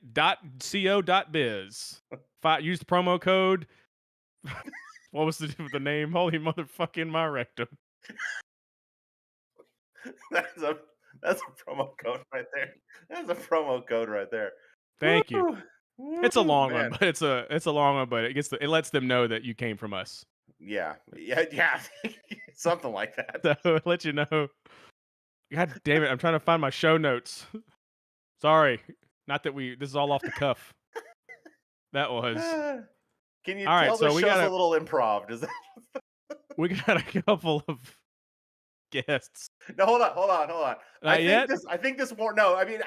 Speaker 1: Use the promo code. What was the name? Holy motherfucking my rectum.
Speaker 2: that's a promo code right there. That's a promo code right there.
Speaker 1: Thank you.
Speaker 2: Woo!
Speaker 1: It's a
Speaker 2: Woo,
Speaker 1: long
Speaker 2: man.
Speaker 1: one, but it's a long one, but it lets them know that you came from us.
Speaker 2: Yeah. Something like that.
Speaker 1: So it lets you know. God damn it! I'm trying to find my show notes. Sorry, not that this is all off the cuff. That was.
Speaker 2: Can you
Speaker 1: All right,
Speaker 2: tell
Speaker 1: so
Speaker 2: the
Speaker 1: we
Speaker 2: show's
Speaker 1: gotta-
Speaker 2: a little improv? Does that
Speaker 1: We got a couple of guests.
Speaker 2: No, hold on.
Speaker 1: Not yet?
Speaker 2: I think this more. No, I mean,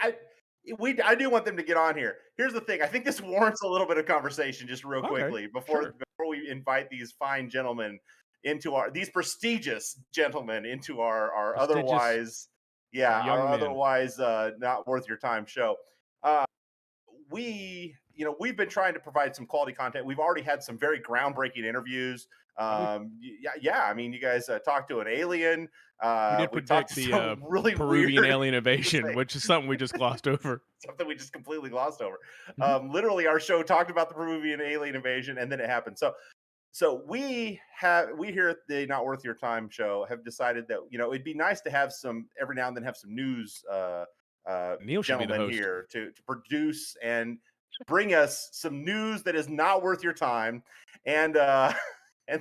Speaker 2: I do want them to get on here. Here's the thing. I think this warrants a little bit of conversation, just real quickly, before we invite these fine gentlemen into these prestigious gentlemen into our otherwise, not worth your time show. We've been trying to provide some quality content. We've already had some very groundbreaking interviews. I mean, you guys talked to an alien.
Speaker 1: We did predict the really Peruvian alien invasion, which is something we just glossed over.
Speaker 2: Something we just completely glossed over. Literally, our show talked about the Peruvian alien invasion, and then it happened. So we here at the Not Worth Your Time show have decided that it'd be nice to have every now and then have some news
Speaker 1: Neil
Speaker 2: gentlemen here to produce and bring us some news that is not worth your time, and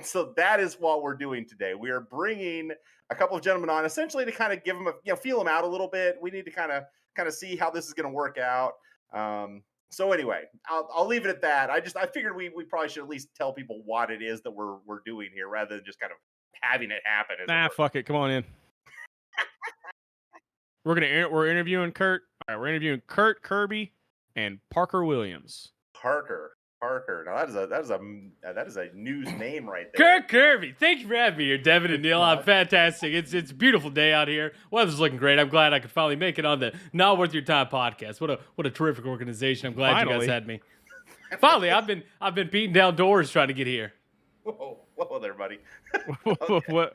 Speaker 2: so that is what we're doing today. We are bringing a couple of gentlemen on, essentially to kind of give them feel them out a little bit. We need to kind of see how this is going to work out. So anyway, I'll leave it at that. I figured we probably should at least tell people what it is that we're doing here, rather than just kind of having it happen.
Speaker 1: Fuck it, come on in. We're interviewing Kurt. All right, we're interviewing Kurt Kirby and Parker Williams.
Speaker 2: Parker. Now that is a news name right there.
Speaker 3: Kurt Kirby. Thank you for having me here, Devin and Neil. I'm fantastic. It's a beautiful day out here. Weather's looking great. I'm glad I could finally make it on the Not Worth Your Time podcast. What a terrific organization. I'm glad you guys had me. Finally, I've been beating down doors trying to get here.
Speaker 2: Whoa there, buddy.
Speaker 1: What?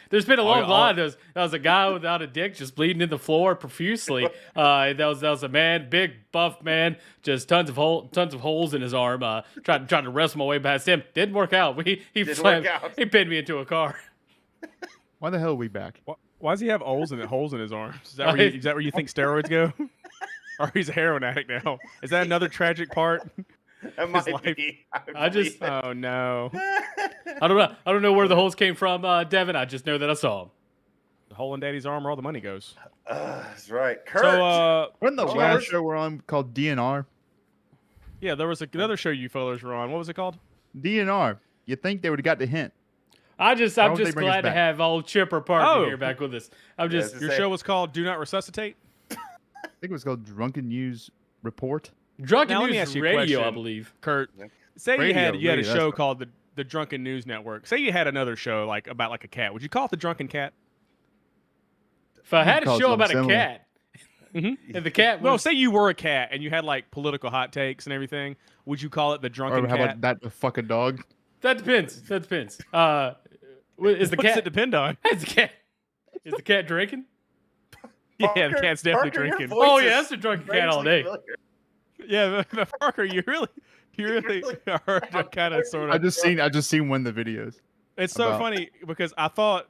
Speaker 3: There's been a long line. That was a guy without a dick just bleeding in the floor profusely. That was a man, big buff man, just tons of holes in his arm. Trying to wrestle my way past him. Didn't work out. He pinned me into a car.
Speaker 4: Why the hell are we back?
Speaker 1: Why does he have holes in his arms? Is that where you think steroids go? Or he's a heroin addict now? Is that another tragic part?
Speaker 2: That might be.
Speaker 1: Oh no.
Speaker 3: I don't know where the holes came from, Devin. I just know that I saw them.
Speaker 1: The hole in Daddy's arm where all the money goes.
Speaker 2: That's right. Kurt.
Speaker 1: So,
Speaker 4: wasn't the last show we're on called DNR?
Speaker 1: Yeah, there was another show you fellas were on. What was it called?
Speaker 4: DNR. You think they would have got the hint?
Speaker 3: I'm just glad to have old Chipper Parker here back with us.
Speaker 1: Your show was called Do Not Resuscitate?
Speaker 4: I think it was called Drunken News Report.
Speaker 3: Drunken News Radio, I believe.
Speaker 1: Kurt, say you had a show called the Drunken News Network. Say you had another show about a cat. Would you call it the Drunken Cat?
Speaker 3: If I had a show about a cat, and the cat was...
Speaker 1: No, say you were a cat and you had political hot takes and everything. Would you call it the Drunken Cat?
Speaker 4: Or how about that fucking dog?
Speaker 3: That depends. Is the
Speaker 1: What's
Speaker 3: cat?
Speaker 1: it depend on?
Speaker 3: Is the cat drinking?
Speaker 1: Yeah, the cat's definitely drinking.
Speaker 3: Oh yeah, that's a drunken cat all day.
Speaker 2: Familiar.
Speaker 1: Yeah, but Parker, you really are kind of sort of.
Speaker 4: I just seen one of the videos.
Speaker 1: It's so funny because I thought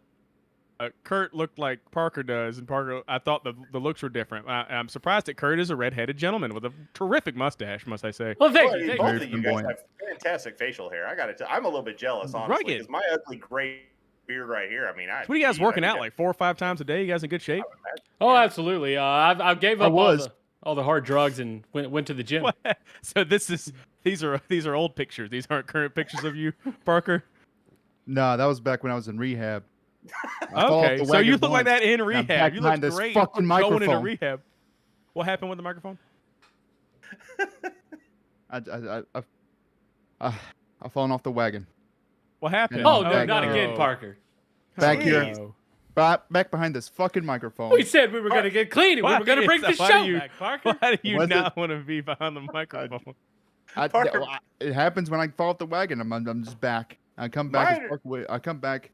Speaker 1: Kurt looked like Parker does, and I thought the looks were different. I'm surprised that Kurt is a redheaded gentleman with a terrific mustache, must I say.
Speaker 3: Well, thank you.
Speaker 2: Both of you guys have fantastic facial hair. I got to tell I'm a little bit jealous, honestly, because my ugly gray beard right here. I mean,
Speaker 1: what are you guys working out 4 or 5 times a day? You guys in good shape?
Speaker 3: Oh, absolutely. I gave up all the hard drugs and went to the gym.
Speaker 1: What? So these are old pictures. These aren't current pictures of you, Parker.
Speaker 4: No, that was back when I was in rehab.
Speaker 1: Okay, so you look like that in rehab. You look great
Speaker 4: fucking microphone.
Speaker 1: Going into rehab. What happened with the microphone?
Speaker 4: I've fallen off the wagon.
Speaker 1: What happened?
Speaker 3: Oh no, not again, Parker.
Speaker 4: Back here. Back behind this fucking microphone.
Speaker 3: We said we were going to get clean. We were going to bring the show back, Parker.
Speaker 1: Why do you not want to be behind the microphone?
Speaker 4: It happens when I fall off the wagon. I'm just back. I come back. I come back,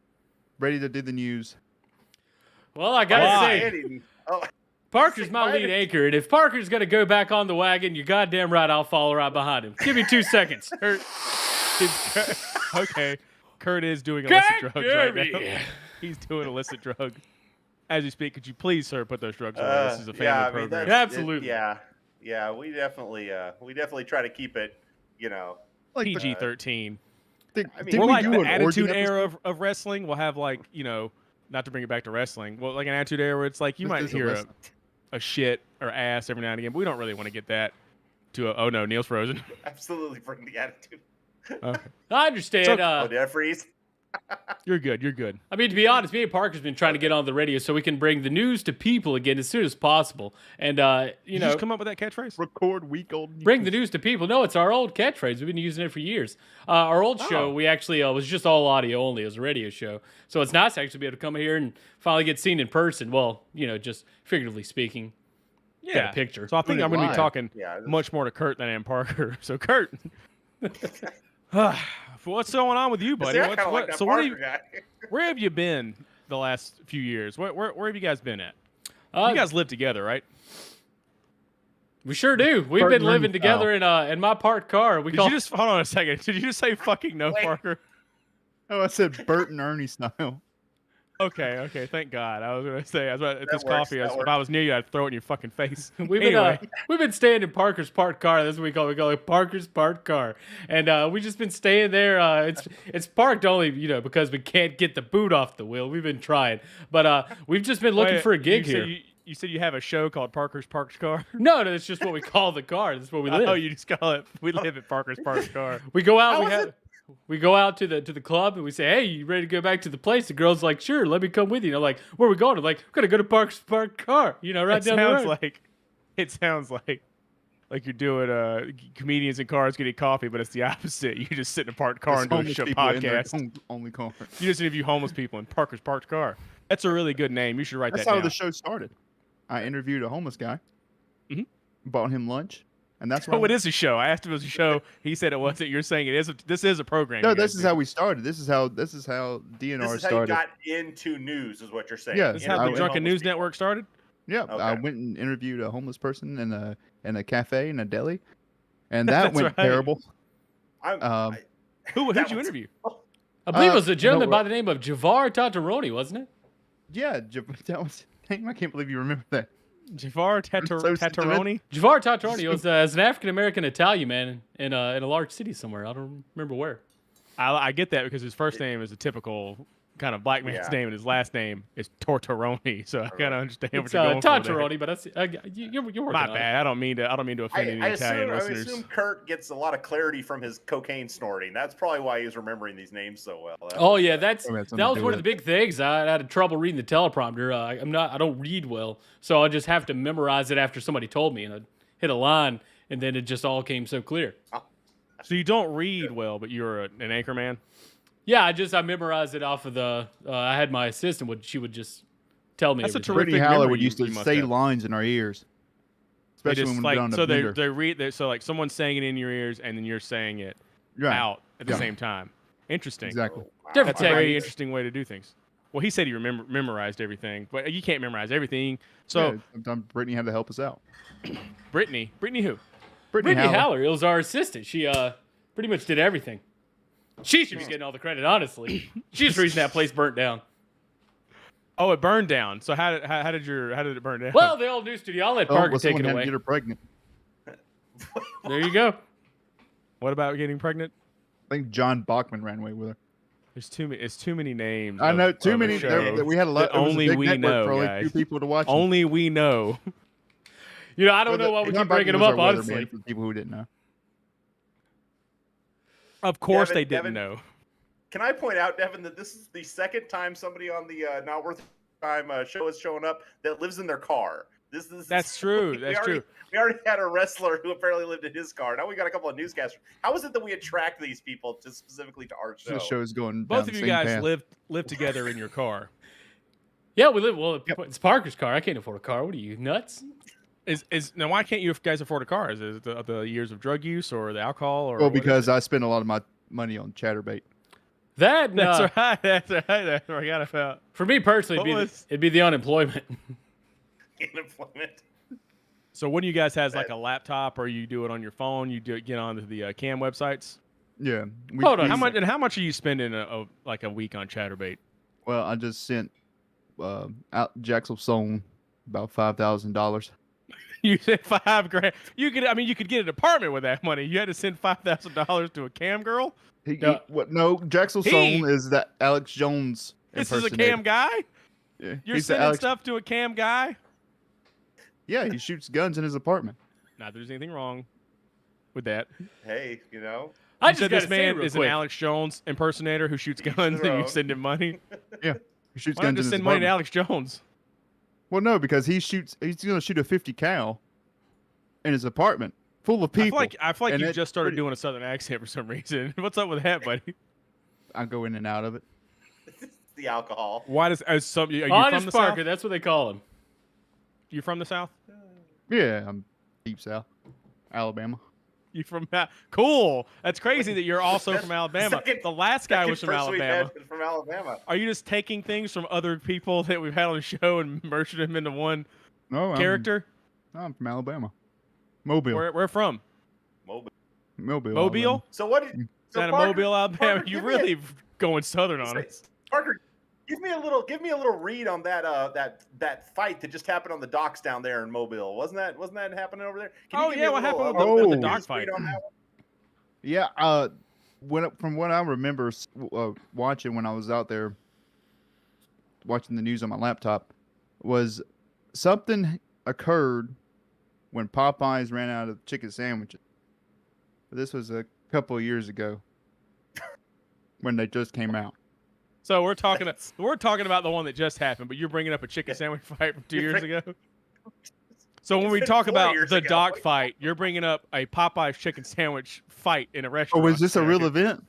Speaker 4: ready to do the news.
Speaker 3: Well, I gotta say, Parker's my lead anchor, and if Parker's going to go back on the wagon, you're goddamn right. I'll follow right behind him. Give me 2 seconds.
Speaker 1: Okay, Kurt is doing illicit drugs right now. He's doing illicit drugs. As you speak, could you please, sir, put those drugs away? This is a family program.
Speaker 3: Absolutely.
Speaker 2: Yeah. We definitely try to keep it,
Speaker 4: like
Speaker 1: PG-13.
Speaker 4: We're
Speaker 1: like the Attitude Era of wrestling. We'll have not to bring it back to wrestling. Well, like an Attitude Era where it's like you might hear a shit or ass every now and again, but we don't really want to get that to oh no, Neil's frozen.
Speaker 2: Absolutely bring the attitude.
Speaker 3: Okay. I understand.
Speaker 2: Did I freeze?
Speaker 1: You're good. You're good.
Speaker 3: I mean, to be honest, me and Parker's been trying to get on the radio so we can bring the news to people again as soon as possible. And,
Speaker 1: Did
Speaker 3: you
Speaker 1: you
Speaker 3: know,
Speaker 1: just come up with that catchphrase?
Speaker 4: Record week old.
Speaker 3: bring the news to people. No, it's our old catchphrase. We've been using it for years. Our old show, we actually was just all audio only. It was a radio show. So it's nice to actually be able to come here and finally get seen in person. Well, you know, just figuratively speaking. Get a picture.
Speaker 1: So I think
Speaker 4: Doing
Speaker 1: I'm
Speaker 4: it
Speaker 1: going to be
Speaker 4: live.
Speaker 1: talking
Speaker 2: Yeah, this-
Speaker 1: much more to Kurt than I am Parker. So Kurt, what's going on with you, buddy?
Speaker 2: See, I kinda like that
Speaker 1: So what have you,
Speaker 2: Parker guy.
Speaker 1: where have you been the last few years? Where have you guys been at?
Speaker 3: Uh,
Speaker 1: You guys live together, right?
Speaker 3: we sure do. We've
Speaker 4: Burton
Speaker 3: been living
Speaker 4: Ernie
Speaker 3: together in my parked car. We
Speaker 1: Did
Speaker 3: call
Speaker 1: you just hold on a second? Did you just say fucking no,
Speaker 2: Wait.
Speaker 1: Parker?
Speaker 4: Oh, I said Bert and Ernie style.
Speaker 1: Okay. Thank God. I was gonna say, this
Speaker 2: works,
Speaker 1: coffee.
Speaker 2: that
Speaker 1: If I was near you, I'd throw it in your fucking face.
Speaker 3: We've
Speaker 1: Anyway.
Speaker 3: been staying in Parker's parked car. That's what we call it. We call it Parker's parked car, and we just been staying there. It's parked only, you know, because we can't get the boot off the wheel. We've been trying, but we've just been looking
Speaker 1: Wait,
Speaker 3: for a gig
Speaker 1: you
Speaker 3: here.
Speaker 1: Said you said you have a show called Parker's Parked Car.
Speaker 3: No, it's just what we call the car. That's where we live.
Speaker 1: Oh, you just call it. We live at Parker's Parked Car.
Speaker 3: We go out.
Speaker 2: How is
Speaker 3: We go out to the club and we say, "Hey, you ready to go back to the place?" The girl's like, "Sure, let me come with you." And I'm like, "Where are we going?" I'm like, "We're gonna go to Parker's parked car." You know, right down the road.
Speaker 1: It sounds like you're doing comedians in cars getting coffee, but it's the opposite. You just sit in a parked car and do a
Speaker 4: Homeless
Speaker 1: show
Speaker 4: people in their
Speaker 1: podcast.
Speaker 4: only car.
Speaker 1: You just interview homeless people in Parker's Parked Car. That's a really good name. You should write
Speaker 4: That's
Speaker 1: that
Speaker 4: how
Speaker 1: down.
Speaker 4: the show started. I interviewed a homeless guy,
Speaker 1: Mhm.
Speaker 4: bought him lunch, and that's
Speaker 1: Oh,
Speaker 4: what
Speaker 1: it is a show. I asked him if it was a show. He said it wasn't. You're saying it is. This is a program.
Speaker 4: No,
Speaker 1: you guys
Speaker 4: this is
Speaker 1: do.
Speaker 4: how we started. This is how DNR
Speaker 2: This is how you
Speaker 4: started.
Speaker 2: got into news, is what you're saying.
Speaker 4: Yeah,
Speaker 1: This is how the
Speaker 2: Interviewing
Speaker 1: Drunken
Speaker 2: homeless
Speaker 1: News
Speaker 2: people.
Speaker 1: Network started.
Speaker 4: Yeah, I
Speaker 2: Okay.
Speaker 4: went and interviewed a homeless person in a cafe in a deli, and that
Speaker 1: That's
Speaker 4: went
Speaker 1: right.
Speaker 4: terrible.
Speaker 2: I'm-
Speaker 4: Um,
Speaker 1: Who'd
Speaker 2: That
Speaker 1: you
Speaker 2: was-
Speaker 1: interview?
Speaker 3: I believe it was
Speaker 4: no,
Speaker 3: a gentleman
Speaker 4: well-
Speaker 3: by the name of Javar Tataroni, wasn't it?
Speaker 4: Yeah, that was. Damn, I can't believe you remember that.
Speaker 1: Jafar
Speaker 4: so
Speaker 1: Tataroni.
Speaker 3: Javar Tataroni was as an African American Italian man in a large city somewhere. I don't remember where.
Speaker 1: I get that because his first name is a typical kind of black man's
Speaker 2: Yeah.
Speaker 1: name, and his last name is Tortoroni. So I kind of understand
Speaker 3: It's
Speaker 1: what you're going for there.
Speaker 3: Tataroni, but that's you're working
Speaker 1: My
Speaker 3: on
Speaker 1: bad. I don't mean to offend any Italian
Speaker 2: I
Speaker 1: listeners.
Speaker 2: assume Kurt gets a lot of clarity from his cocaine snorting. That's probably why he's remembering these names so well.
Speaker 3: it. Oh yeah,
Speaker 4: Probably had something
Speaker 3: that
Speaker 4: to
Speaker 3: was
Speaker 4: do
Speaker 3: one
Speaker 4: with
Speaker 3: of the big things. I had trouble reading the teleprompter. I don't read well, so I just have to memorize it after somebody told me, and I'd hit a line, and then it just all came so clear.
Speaker 1: So you don't read well, but you're an anchor man.
Speaker 3: Yeah, I memorized it off of the. I had my assistant she would just tell me.
Speaker 1: That's a
Speaker 3: everything.
Speaker 1: terrific
Speaker 4: Brittany Howler
Speaker 1: memory
Speaker 4: would used
Speaker 1: you
Speaker 4: to
Speaker 1: must
Speaker 4: say
Speaker 1: have.
Speaker 4: lines in our ears,
Speaker 1: They
Speaker 4: especially
Speaker 1: just
Speaker 4: when
Speaker 1: like
Speaker 4: we're on
Speaker 1: so
Speaker 4: the
Speaker 1: they
Speaker 4: bender.
Speaker 1: they read so like someone's saying it in your ears and then you're saying it
Speaker 4: Right.
Speaker 1: out at the
Speaker 4: Yeah.
Speaker 1: same time. Interesting.
Speaker 4: Exactly.
Speaker 3: Different
Speaker 1: That's a very
Speaker 3: techniques.
Speaker 1: interesting way to do things. Well, he said he memorized everything, but you can't memorize everything. So
Speaker 4: Yeah, sometimes Brittany had to help us out.
Speaker 1: Brittany who?
Speaker 3: Brittany
Speaker 4: Howler.
Speaker 3: Howler, it was our assistant. She pretty much did everything. She should be getting all the credit, honestly. She's the reason that place burnt down.
Speaker 1: Oh, it burned down. So how did it burn down?
Speaker 3: Well, the old news studio. I'll let
Speaker 4: Oh,
Speaker 3: Parker
Speaker 4: well,
Speaker 3: take
Speaker 4: someone
Speaker 3: it
Speaker 4: had to
Speaker 3: away.
Speaker 4: get her pregnant.
Speaker 3: There you go.
Speaker 1: What about getting pregnant?
Speaker 4: I think John Bachman ran away with her.
Speaker 1: There's too many. It's too many names.
Speaker 4: I know
Speaker 1: of
Speaker 4: too
Speaker 1: a
Speaker 4: many.
Speaker 1: show
Speaker 4: We had a lot.
Speaker 1: that
Speaker 4: It was a
Speaker 1: only
Speaker 4: big
Speaker 1: we
Speaker 4: network
Speaker 1: know,
Speaker 4: for only
Speaker 1: guys.
Speaker 4: two people to watch.
Speaker 1: Only we know.
Speaker 3: You know, I don't know why we keep bringing them up, honestly.
Speaker 4: For people who didn't know.
Speaker 1: Of course,
Speaker 2: Devin-
Speaker 1: they didn't
Speaker 2: Devin-
Speaker 1: know.
Speaker 2: Can I point out, Devin, that this is the second time somebody on the Not Worth Time show is showing up that lives in their car. This is
Speaker 1: That's true.
Speaker 2: we
Speaker 1: That's
Speaker 2: already-
Speaker 1: true.
Speaker 2: We already had a wrestler who apparently lived in his car. Now we got a couple of newscasters. How is it that we attract these people to specifically to our show?
Speaker 4: The show's going.
Speaker 1: Both
Speaker 4: down
Speaker 1: of
Speaker 4: the
Speaker 1: you
Speaker 4: same
Speaker 1: guys
Speaker 4: path.
Speaker 1: live together in your car.
Speaker 3: Yeah, we live. Well, it's Parker's car. I can't afford a car. What are you, nuts?
Speaker 1: Is now why can't you guys afford a car? Is it the years of drug use or the alcohol or?
Speaker 4: Well,
Speaker 1: what is
Speaker 4: because
Speaker 1: it?
Speaker 4: I spend a lot of my money on ChatterBait.
Speaker 3: That
Speaker 1: That's right. That's right. That's what I forgot about.
Speaker 3: for me personally,
Speaker 1: What was-
Speaker 3: it'd be the unemployment.
Speaker 2: Unemployment.
Speaker 1: So one of you guys has like a laptop, or you do it on your phone. You get onto the cam websites.
Speaker 4: Yeah.
Speaker 3: Hold on.
Speaker 1: How much? And how much are you spending a week on ChatterBait?
Speaker 4: Well, I just sent out Jaxel Song about $5,000.
Speaker 1: You said $5,000. You could get an apartment with that money. You had to send $5,000 to a cam girl.
Speaker 4: What? No, Jaxel
Speaker 1: He-
Speaker 4: Song is that Alex Jones.
Speaker 1: This is a
Speaker 4: impersonator.
Speaker 1: cam guy.
Speaker 4: Yeah,
Speaker 1: You're
Speaker 4: he's the
Speaker 1: sending
Speaker 4: Alex.
Speaker 1: stuff to a cam guy.
Speaker 4: Yeah, he shoots guns in his apartment.
Speaker 1: Not that there's anything wrong with that.
Speaker 2: Hey, you know.
Speaker 3: I
Speaker 1: You
Speaker 3: just
Speaker 1: said
Speaker 3: gotta
Speaker 1: this
Speaker 3: say
Speaker 1: man
Speaker 3: real
Speaker 1: is an
Speaker 3: quick.
Speaker 1: Alex Jones impersonator who shoots guns and
Speaker 2: throw.
Speaker 1: you send him money.
Speaker 4: Yeah, he shoots
Speaker 1: Why not
Speaker 4: guns in
Speaker 1: just
Speaker 4: his
Speaker 1: send money to
Speaker 4: apartment.
Speaker 1: Alex Jones?
Speaker 4: Well, no, because he's gonna shoot a 50 cal in his apartment full of people.
Speaker 1: I feel like
Speaker 4: and
Speaker 1: you
Speaker 4: it-
Speaker 1: just started
Speaker 4: it-
Speaker 1: doing a southern accent for some reason. What's up with that, buddy?
Speaker 4: I go in and out of it.
Speaker 2: The alcohol.
Speaker 1: Why does are you from
Speaker 3: Honest
Speaker 1: the
Speaker 3: Parker,
Speaker 1: South?
Speaker 3: that's what they call him.
Speaker 1: You from the South?
Speaker 4: Yeah, I'm deep south, Alabama.
Speaker 1: You from cool? That's crazy that you're also
Speaker 2: That's
Speaker 1: from Alabama.
Speaker 2: second-
Speaker 1: The last guy
Speaker 2: Second
Speaker 1: was from
Speaker 2: person we've
Speaker 1: Alabama.
Speaker 2: had From Alabama.
Speaker 1: Are you just taking things from other people that we've had on the show and merging them into one
Speaker 4: No,
Speaker 1: character?
Speaker 4: I'm from Alabama. Mobile.
Speaker 1: Where from?
Speaker 2: Mobile.
Speaker 4: Mobile.
Speaker 1: Mobile?
Speaker 4: Alabama.
Speaker 2: So what did?
Speaker 1: Is
Speaker 2: So
Speaker 1: that a
Speaker 2: Parker-
Speaker 1: Mobile, Alabama?
Speaker 2: Parker,
Speaker 1: You
Speaker 2: give me a-
Speaker 1: really going southern on us.
Speaker 2: Parker, give me a little read on that fight that just happened on the docks down there in Mobile. Wasn't that happening over there? Can you
Speaker 1: Oh
Speaker 2: give me
Speaker 1: yeah,
Speaker 2: a
Speaker 1: what
Speaker 2: little,
Speaker 1: happened
Speaker 4: Oh.
Speaker 1: with the
Speaker 2: read
Speaker 1: dog fight?
Speaker 2: on that one?
Speaker 4: Yeah. From what I remember watching when I was out there watching the news on my laptop, was something occurred when Popeyes ran out of chicken sandwiches. This was a couple of years ago when they just came out.
Speaker 1: So we're talking about the one that just happened, but you're bringing up a chicken sandwich fight from 2
Speaker 2: You're
Speaker 1: years
Speaker 2: bring-
Speaker 1: ago. So when
Speaker 2: It's
Speaker 1: we
Speaker 2: been
Speaker 1: talk
Speaker 2: 4
Speaker 1: about
Speaker 2: years
Speaker 1: the
Speaker 2: ago.
Speaker 1: dog fight, you're bringing up a Popeye's chicken sandwich fight in a
Speaker 4: Oh,
Speaker 1: restaurant.
Speaker 4: is this a real event?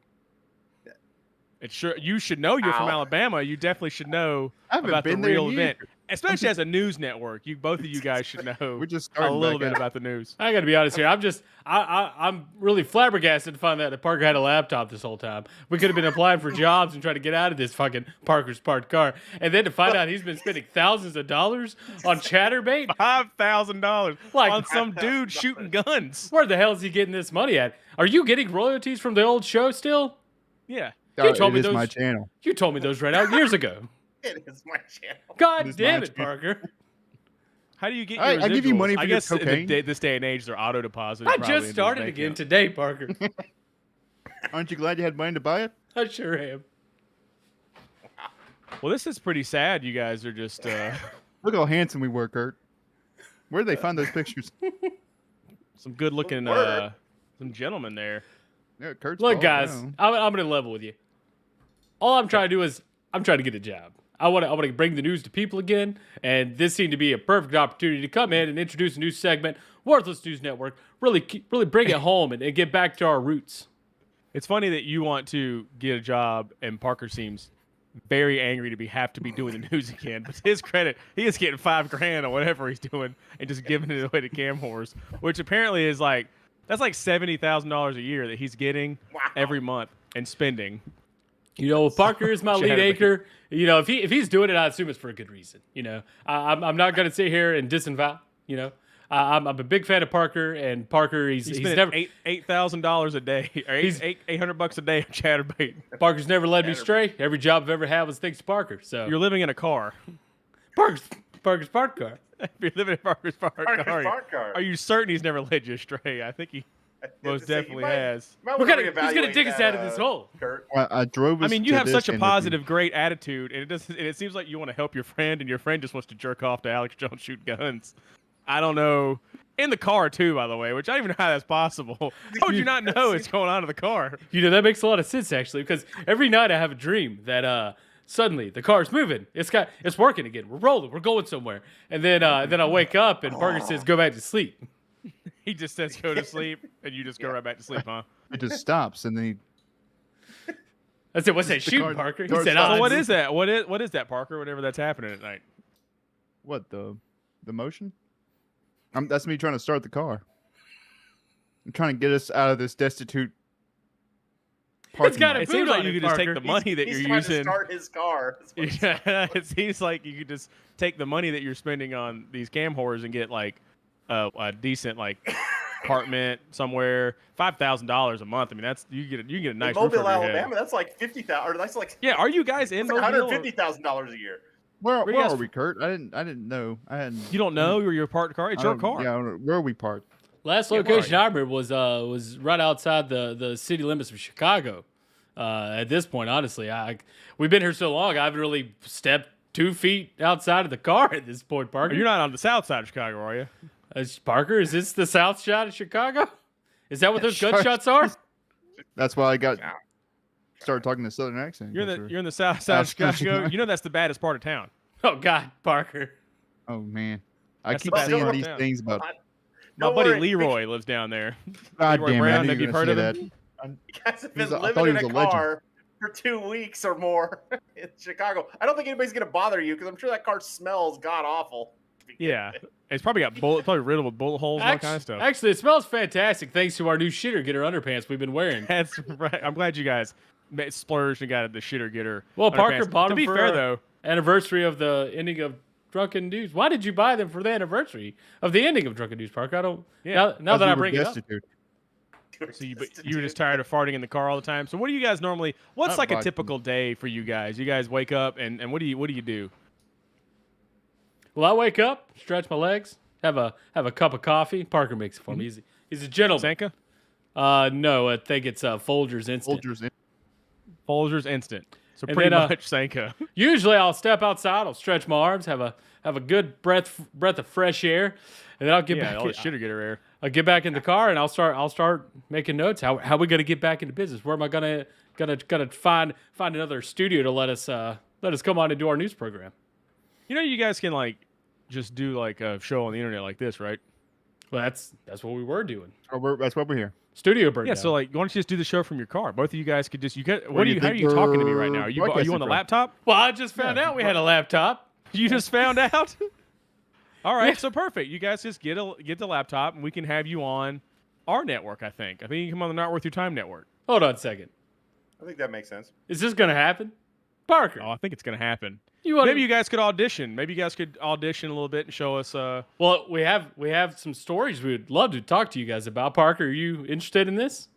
Speaker 1: It's sure you should know you're from
Speaker 2: Ow.
Speaker 1: Alabama. You definitely should know
Speaker 4: I haven't
Speaker 1: about the
Speaker 4: been there
Speaker 1: real
Speaker 4: in
Speaker 1: event,
Speaker 4: years.
Speaker 1: especially as a news network. Both of you guys should know
Speaker 4: We're just
Speaker 1: a
Speaker 4: starting
Speaker 1: little
Speaker 4: back
Speaker 1: bit
Speaker 4: out.
Speaker 1: about the news.
Speaker 3: I got to be honest here. I'm really flabbergasted to find out that Parker had a laptop this whole time. We could have been applying for jobs and trying to get out of this fucking Parker's parked car, and then to find out he's been spending thousands of dollars on ChatterBait.
Speaker 1: $5,000
Speaker 3: Like-
Speaker 1: on some dude shooting guns.
Speaker 3: Where the hell is he getting this money at? Are you getting royalties from the old show still?
Speaker 1: Yeah.
Speaker 3: You told
Speaker 4: It
Speaker 3: me
Speaker 4: is my
Speaker 3: those-
Speaker 4: channel.
Speaker 3: You told me those right out years ago.
Speaker 2: It is my channel.
Speaker 3: God
Speaker 4: It is
Speaker 3: damn
Speaker 4: my
Speaker 3: it,
Speaker 4: channel.
Speaker 3: Parker.
Speaker 1: How do you get your
Speaker 4: I give you
Speaker 1: residuals?
Speaker 4: money for
Speaker 1: I
Speaker 4: your
Speaker 1: guess in
Speaker 4: cocaine.
Speaker 1: this day and age, they're auto deposited.
Speaker 3: I just started again today, Parker.
Speaker 4: Aren't you glad you had money to buy it?
Speaker 3: I sure am.
Speaker 1: Well, this is pretty sad. You guys are just
Speaker 4: Look how handsome we were, Kurt. Where did they find those pictures?
Speaker 1: some good-looking
Speaker 2: Word.
Speaker 1: some gentlemen there.
Speaker 4: Yeah, Kurt's
Speaker 3: Look,
Speaker 4: bald
Speaker 3: guys,
Speaker 4: now.
Speaker 3: I'm going to level with you. All I'm trying to do is I'm trying to get a job. I want to bring the news to people again, and this seemed to be a perfect opportunity to come in and introduce a new segment, Worthless News Network. Really bring it home and get back to our roots.
Speaker 1: It's funny that you want to get a job, and Parker seems very angry to have to be doing the news again. But to his credit, he is getting $5,000 or whatever he's doing, and just giving it away to Cam Horse, which apparently is that's like $70,000 a year that he's getting
Speaker 2: Wow.
Speaker 1: every month and spending.
Speaker 3: You know, Parker is my lead
Speaker 1: Chatterbait.
Speaker 3: anchor. You know, if he's doing it, I assume it's for a good reason. You know, I'm not going to sit here and disavow. You know, I'm a big fan of Parker, and Parker he's
Speaker 1: He's
Speaker 3: never
Speaker 1: $8,000 a day, or $800 a day on ChatterBait.
Speaker 3: Parker's never led me astray. Every job I've ever had was thanks to Parker. So
Speaker 1: You're living in a car.
Speaker 3: Parker's parked car.
Speaker 1: If you're living in Parker's park
Speaker 2: Parker's
Speaker 1: car,
Speaker 2: parked car.
Speaker 1: are you certain he's never led you astray? I think he most definitely has.
Speaker 3: He's gonna dig us out of this hole.
Speaker 2: Kurt.
Speaker 4: I drove.
Speaker 1: I
Speaker 4: us
Speaker 1: mean, you
Speaker 4: to
Speaker 1: have
Speaker 4: this
Speaker 1: such a
Speaker 4: interview.
Speaker 1: positive, great attitude, and it seems like you want to help your friend, and your friend just wants to jerk off to Alex Jones shoot guns. I don't know. In the car too, by the way, which I don't even know how that's possible. How would you not know it's going on in the car?
Speaker 3: You know, that makes a lot of sense actually, because every night I have a dream that suddenly the car's moving. It's working again. We're rolling. We're going somewhere. And then I wake up and Parker says, "Go back to sleep."
Speaker 1: He just says go to sleep, and you just go right back to sleep, huh?
Speaker 4: It just stops, and then he
Speaker 3: I said, "What's that
Speaker 4: The
Speaker 3: shooting,
Speaker 4: car-
Speaker 3: Parker?" He
Speaker 4: car
Speaker 3: said,
Speaker 4: stops.
Speaker 1: So
Speaker 3: "Oh,
Speaker 1: what is that? What is that, Parker? Whatever that's happening at night.
Speaker 4: what the motion? That's me trying to start the car. I'm trying to get us out of this destitute. parking
Speaker 3: got
Speaker 4: lot.
Speaker 3: a
Speaker 1: It seems
Speaker 3: boot
Speaker 1: like
Speaker 3: on
Speaker 1: you
Speaker 3: it,
Speaker 1: could just take
Speaker 3: Parker.
Speaker 1: the money that
Speaker 2: He's
Speaker 1: you're
Speaker 2: trying to
Speaker 1: using.
Speaker 2: start his car. That's what he's
Speaker 1: Yeah, it seems like you could just take the money that you're spending on these cam whores and get like a decent like apartment somewhere. $5,000 a month. I mean, that's you get a
Speaker 2: in
Speaker 1: nice roof
Speaker 2: Mobile,
Speaker 1: over your head.
Speaker 2: Alabama. That's like 50,000. Or that's like
Speaker 1: Yeah, are you guys in
Speaker 2: that's like
Speaker 1: Mobile?
Speaker 2: $150,000 a year.
Speaker 4: Where
Speaker 1: you guys
Speaker 4: are we, Kurt? I didn't know. I hadn't.
Speaker 1: You don't know where your parked car? It's your
Speaker 4: I don't-
Speaker 1: car.
Speaker 4: Yeah, where are we parked?
Speaker 3: Last
Speaker 1: Yeah, where
Speaker 3: location
Speaker 1: are
Speaker 3: I remember was right outside the city limits of Chicago. At this point, honestly, we've been here so long, I haven't really stepped 2 feet outside of the car at this point, Parker.
Speaker 1: You're not on the south side of Chicago, are you?
Speaker 3: Parker, is this the south side of Chicago? Is that what those
Speaker 4: Sure.
Speaker 3: gunshots are?
Speaker 4: That's why I got
Speaker 2: Yeah.
Speaker 4: started talking the Southern accent.
Speaker 1: You're
Speaker 4: That's
Speaker 1: in the south side of
Speaker 4: South
Speaker 1: Chicago.
Speaker 4: Chicago.
Speaker 1: You know that's the baddest part of town.
Speaker 3: Oh God, Parker.
Speaker 4: Oh man, I
Speaker 1: That's the
Speaker 4: keep
Speaker 1: best
Speaker 4: seeing
Speaker 1: part
Speaker 4: these
Speaker 1: down.
Speaker 4: things about.
Speaker 1: My
Speaker 2: Don't
Speaker 1: buddy
Speaker 2: worry,
Speaker 1: Leroy lives down there.
Speaker 4: God
Speaker 1: Leroy
Speaker 4: damn it! I
Speaker 1: Brown,
Speaker 4: knew
Speaker 1: have
Speaker 4: you
Speaker 1: you
Speaker 4: were
Speaker 1: heard
Speaker 4: gonna
Speaker 1: of
Speaker 4: say
Speaker 1: him?
Speaker 4: that.
Speaker 2: You guys have
Speaker 4: He's
Speaker 2: been
Speaker 4: a- I thought
Speaker 2: living
Speaker 4: he
Speaker 2: in
Speaker 4: was
Speaker 2: a
Speaker 4: a legend.
Speaker 2: car for 2 weeks or more in Chicago. I don't think anybody's gonna bother you because I'm sure that car smells god awful.
Speaker 1: Yeah, it's probably got probably riddled with bullet holes and all kind of stuff.
Speaker 3: Actually, it smells fantastic thanks to our new shitter getter underpants we've been wearing.
Speaker 1: That's right. I'm glad you guys splurged and got the shitter getter.
Speaker 3: Well, Parker
Speaker 1: underpants.
Speaker 3: bought
Speaker 1: To
Speaker 3: them
Speaker 1: be
Speaker 3: for
Speaker 1: fair
Speaker 3: our
Speaker 1: though,
Speaker 3: anniversary of the ending of Drunken News. Why did you buy them for the anniversary of the ending of Drunken News, Parker? I don't.
Speaker 1: Yeah.
Speaker 3: Now that I
Speaker 4: we were
Speaker 3: bring it up.
Speaker 4: destitute.
Speaker 1: so you were just tired of farting in the car all the time. So what do you guys normally? What's
Speaker 4: Not
Speaker 1: like a
Speaker 4: farting.
Speaker 1: typical day for you guys? You guys wake up and what do you do?
Speaker 3: Well, I wake up, stretch my legs, have a cup of coffee. Parker makes it for me. He's a gentleman.
Speaker 1: Sanka?
Speaker 3: No, I think it's Folgers Instant.
Speaker 4: Folgers in.
Speaker 1: Folgers Instant. So
Speaker 3: And
Speaker 1: pretty
Speaker 3: then,
Speaker 1: much Sanka.
Speaker 3: Usually, I'll step outside, I'll stretch my arms, have a good breath of fresh air, and then I'll get
Speaker 1: Yeah,
Speaker 3: back.
Speaker 1: all the shitter getter air.
Speaker 3: I'll get back in the car and I'll start making notes. How we gonna get back into business? Where am I gonna find another studio to let us come on and do our news program?
Speaker 1: You know, you guys can like just do like a show on the internet like this, right?
Speaker 3: Well, that's what we were doing.
Speaker 4: That's what we're here.
Speaker 3: Studio breakdown.
Speaker 1: Yeah. So like, why don't you just do the show from your car? Both of you guys could just
Speaker 4: Where do you
Speaker 1: how are
Speaker 4: think
Speaker 1: you talking to me
Speaker 4: we're
Speaker 1: right now? Are you
Speaker 4: broadcasting
Speaker 1: on the
Speaker 4: from?
Speaker 1: laptop?
Speaker 3: well, I just found out we had a laptop.
Speaker 1: You just found out. All right, so perfect. You guys just get the laptop, and we can have you on our network. I think you can come on the Not Worth Your Time network.
Speaker 3: Hold on a second.
Speaker 2: I think that makes sense.
Speaker 3: Is this gonna happen, Parker?
Speaker 1: Oh, I think it's gonna happen.
Speaker 3: You
Speaker 1: Maybe you guys could audition. Maybe you guys could audition a little bit and show us.
Speaker 3: Well, we have some stories we would love to talk to you guys about. Parker, are you interested in this?